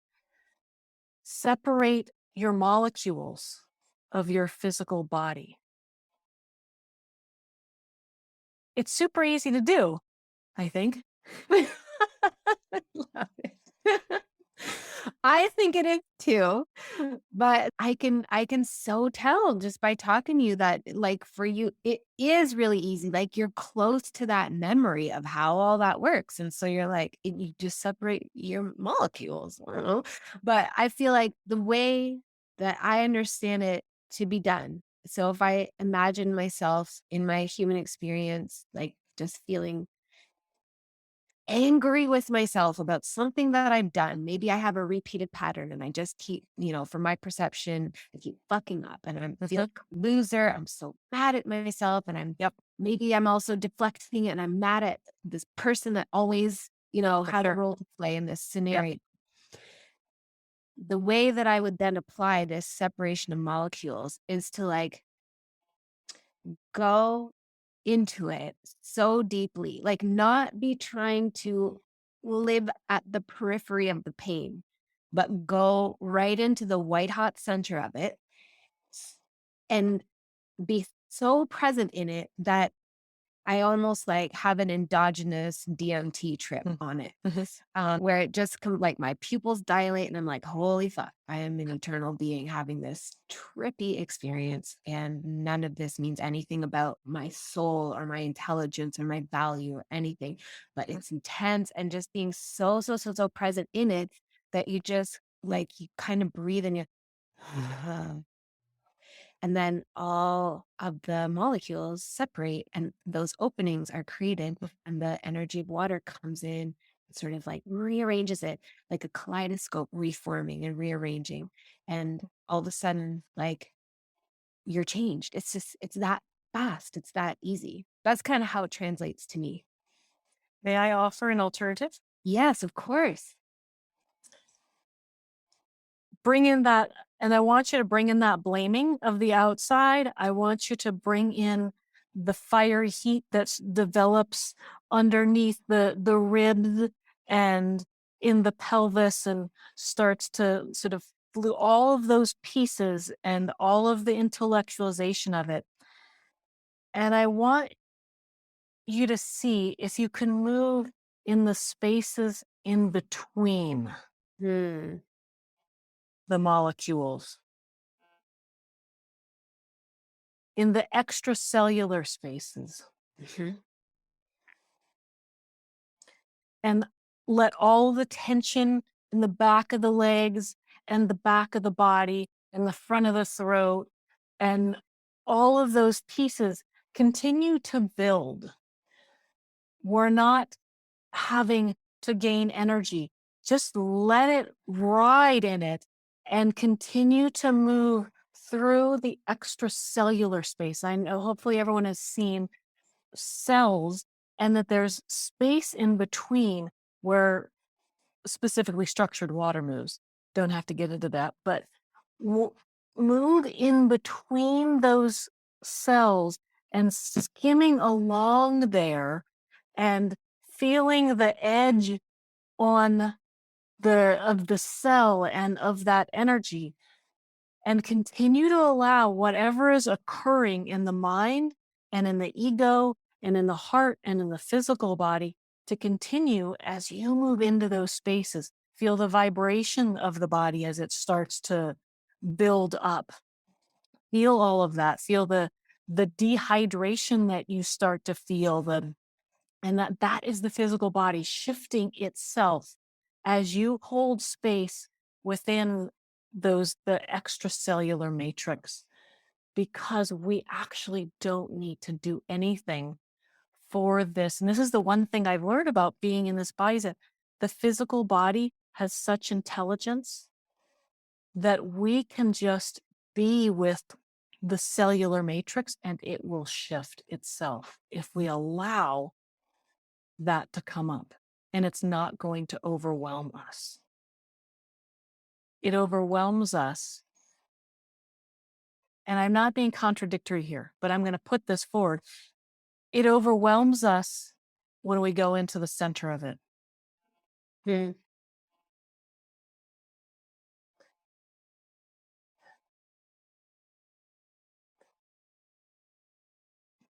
separate your molecules of your physical body. It's super easy to do, I think. I love it. I think it is too, but I can so tell just by talking to you that like for you it is really easy. Like you're close to that memory of how all that works. And so you're like you just separate your molecules. I don't know. But I feel like the way that I understand it to be done. So if I imagine myself in my human experience, like just feeling angry with myself about something that I've done. Maybe I have a repeated pattern and I just keep, from my perception, I keep fucking up and feel like a loser. I'm so mad at myself and maybe I'm also deflecting it and I'm mad at this person that always, had a role to play in this Yep. scenario. The way that I would then apply this separation of molecules is to like go into it so deeply, like not be trying to live at the periphery of the pain, but go right into the white hot center of it and be so present in it that I almost like have an endogenous DMT trip Mm. on it, Mhm. where it just like my pupils dilate and I'm like, holy fuck, I am an eternal being having this trippy experience. And none of this means anything about my soul or my intelligence or my value or anything, but it's intense and just being so, so, so, so present in it that you just like, you kind of breathe and you, and then all of the molecules separate and those openings are created and the energy of water comes in and sort of like rearranges it like a kaleidoscope reforming and rearranging. And all of a sudden, like you're changed. It's that fast. It's that easy. That's kind of how it translates to me. May I offer an alternative? Yes, of course. Bring in that, and I want you to bring in that blaming of the outside. I want you to bring in the fiery heat that develops underneath the ribs and in the pelvis and starts to sort of flew all of those pieces and all of the intellectualization of it. And I want you to see if you can move in the spaces in between Hmm. the molecules, in the extracellular spaces, Mhm. and let all the tension in the back of the legs and the back of the body and the front of the throat and all of those pieces continue to build. We're not having to gain energy. Just let it ride in it and continue to move through the extracellular space. I know hopefully everyone has seen cells and that there's space in between where specifically structured water moves. Don't have to get into that, but w- move in between those cells and skimming along there and feeling the edge on the cell and of that energy, and continue to allow whatever is occurring in the mind and in the ego and in the heart and in the physical body to continue as you move into those spaces. Feel the vibration of the body as it starts to build up. Feel all of that. Feel the dehydration that you start to feel, and that is the physical body shifting itself as you hold space within the extracellular matrix, because we actually don't need to do anything for this. And this is the one thing I've learned about being in this body, is that the physical body has such intelligence that we can just be with the cellular matrix and it will shift itself if we allow that to come up. And it's not going to overwhelm us. It overwhelms us. And I'm not being contradictory here, but I'm going to put this forward. It overwhelms us when we go into the center of it. Mm.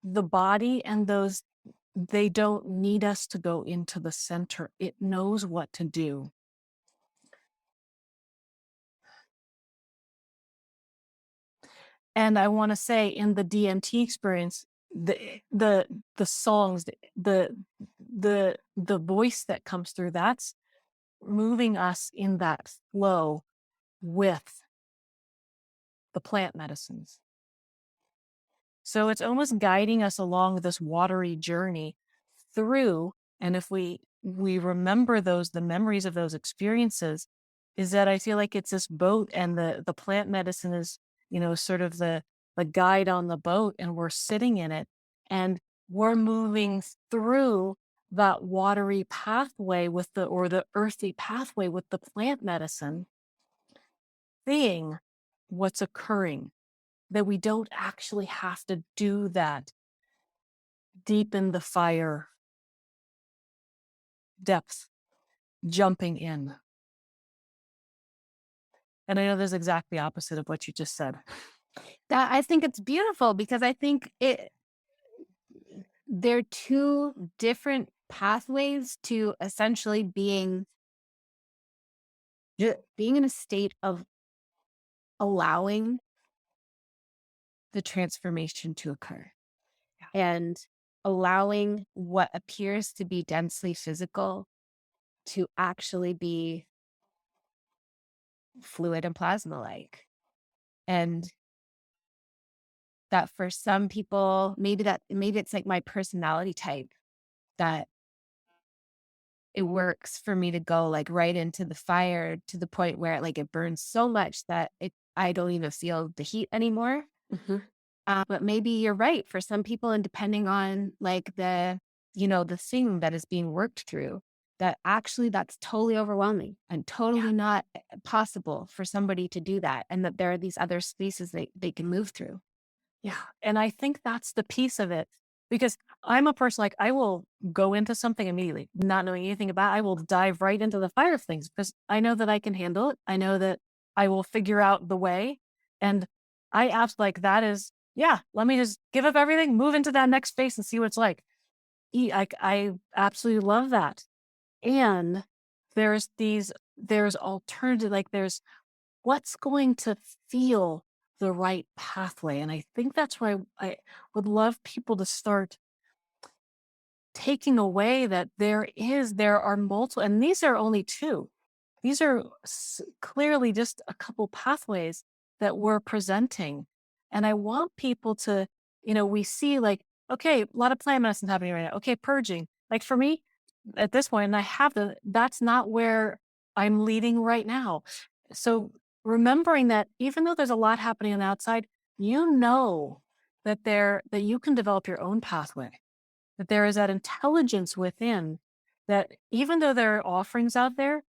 The body and those, they don't need us to go into the center. It knows what to do. And I want to say, in the DMT experience, the songs, the voice that comes through, that's moving us in that flow with the plant medicines. So it's almost guiding us along this watery journey through. And if we remember those, the memories of those experiences, is that I feel like it's this boat, and the plant medicine is, sort of the guide on the boat, and we're sitting in it, and we're moving through that watery pathway with the earthy pathway with the plant medicine, seeing what's occurring, that we don't actually have to do that deep in the fire depth, jumping in. And I know there's exact the opposite of what you just said. That I think it's beautiful, because I think they're two different pathways to essentially being in a state of allowing the transformation to occur, and allowing what appears to be densely physical to actually be fluid and plasma like. And that for some people, maybe it's like my personality type, that it works for me to go like right into the fire to the point where like it burns so much that I don't even feel the heat anymore. Mhm. But maybe you're right for some people, and depending on like the thing that is being worked through, that actually that's totally overwhelming and totally not possible for somebody to do that. And that there are these other spaces they can move through. Yeah. And I think that's the piece of it, because I'm a person, like, I will go into something immediately, not knowing anything about it. I will dive right into the fire of things because I know that I can handle it. I know that I will figure out the way. And I ask, like, that is, yeah, let me just give up everything, move into that next space and see what it's like. I absolutely love that. And there's alternative, like, there's what's going to feel the right pathway. And I think that's why I would love people to start taking away that there are multiple, and these are only two. These are clearly just a couple pathways that we're presenting. And I want people to, we see, like, okay, a lot of plant medicine happening right now. Okay, purging. Like, for me at this point, and that's not where I'm leading right now. So remembering that even though there's a lot happening on the outside, that you can develop your own pathway, that there is that intelligence within, that even though there are offerings out there,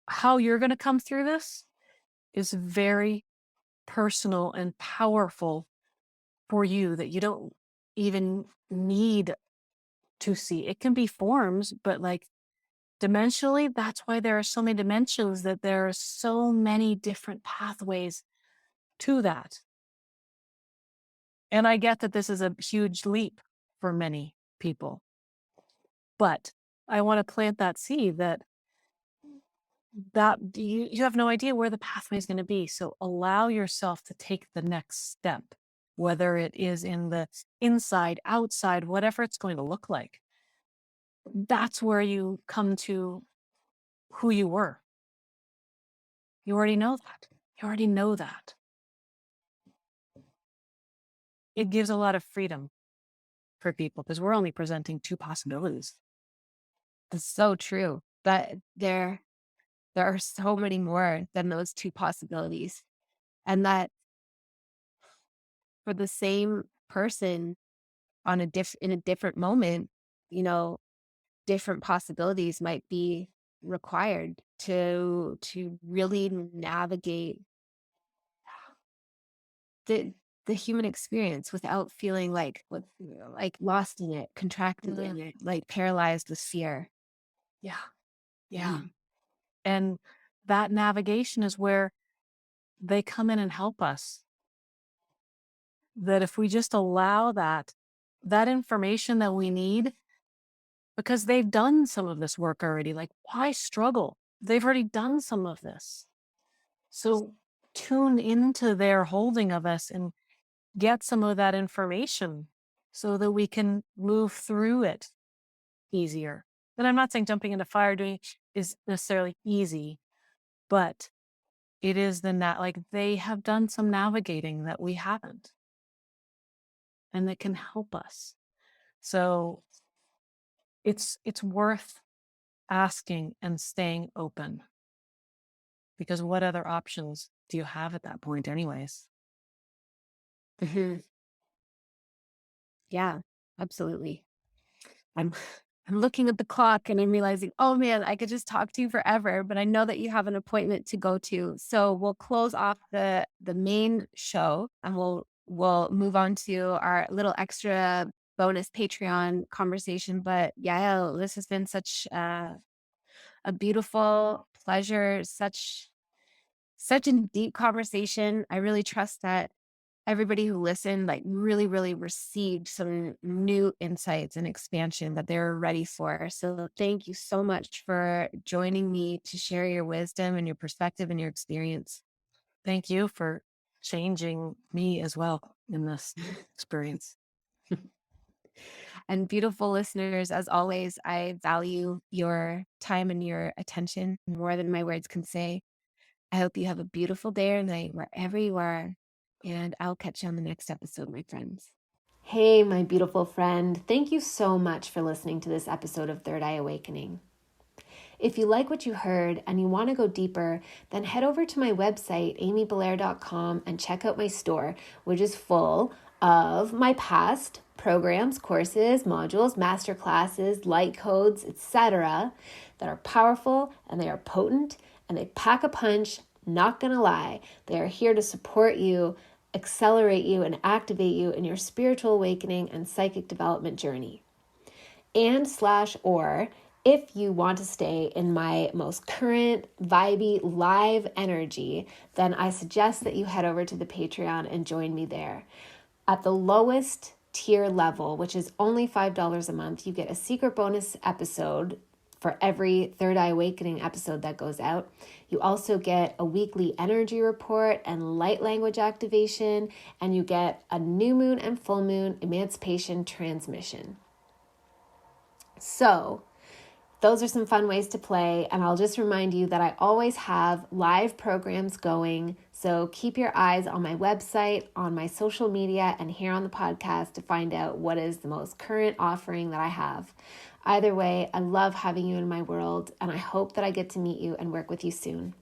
how you're going to come through this is very personal and powerful for you, that you don't even need to see. It can be forms, but like dimensionally, that's why there are so many dimensions, that there are so many different pathways to that. And I get that this is a huge leap for many people, but I want to plant that seed that you have no idea where the pathway is going to be. So allow yourself to take the next step whether it is in the inside, outside, whatever it's going to look like. That's where you come to who you were. You already know that. You already know that. It gives a lot of freedom for people because we're only presenting two possibilities. It's so true. But there are so many more than those two possibilities. And that for the same person in a different moment, you know, different possibilities might be required to really navigate the the human experience without feeling like lost in it, contracted in it, like paralyzed with fear. Yeah. Yeah. And that navigation is where they come in and help us. That if we just allow that information that we need, because they've done some of this work already, like why struggle? They've already done some of this. So tune into their holding of us and get some of that information so that we can move through it easier. And I'm not saying jumping into fire doing is necessarily easy, but it is like they have done some navigating that we haven't, and that can help us. So it's worth asking and staying open, because what other options do you have at that point anyways? Mhm. Yeah, absolutely. I'm I'm looking at the clock and I'm realizing, oh man, I could just talk to you forever, but I know that you have an appointment to go to. So we'll close off the main show and we'll move on to our little extra bonus Patreon conversation. But Yael, this has been such a beautiful pleasure, such a deep conversation. I really trust that everybody who listened, like, really, really received some new insights and expansion that they're ready for. So thank you so much for joining me to share your wisdom and your perspective and your experience. Thank you for changing me as well in this experience. And beautiful listeners, as always, I value your time and your attention more than my words can say. I hope you have a beautiful day or night wherever you are, and I'll catch you on the next episode, my friends. Hey, my beautiful friend. Thank you so much for listening to this episode of Third Eye Awakening. If you like what you heard and you want to go deeper, then head over to my website, amybelair.com, and check out my store, which is full of my past programs, courses, modules, masterclasses, light codes, etc., that are powerful and they are potent and they pack a punch. Not gonna lie, they are here to support you, accelerate you, and activate you in your spiritual awakening and psychic development journey. Or if you want to stay in my most current, vibey, live energy, then I suggest that you head over to the Patreon and join me there. At the lowest tier level, which is only $5 a month, you get a secret bonus episode for every Third Eye Awakening episode that goes out. You also get a weekly energy report and light language activation, and you get a new moon and full moon emancipation transmission. So those are some fun ways to play, and I'll just remind you that I always have live programs going, so keep your eyes on my website, on my social media, and here on the podcast to find out what is the most current offering that I have. Either way, I love having you in my world, and I hope that I get to meet you and work with you soon.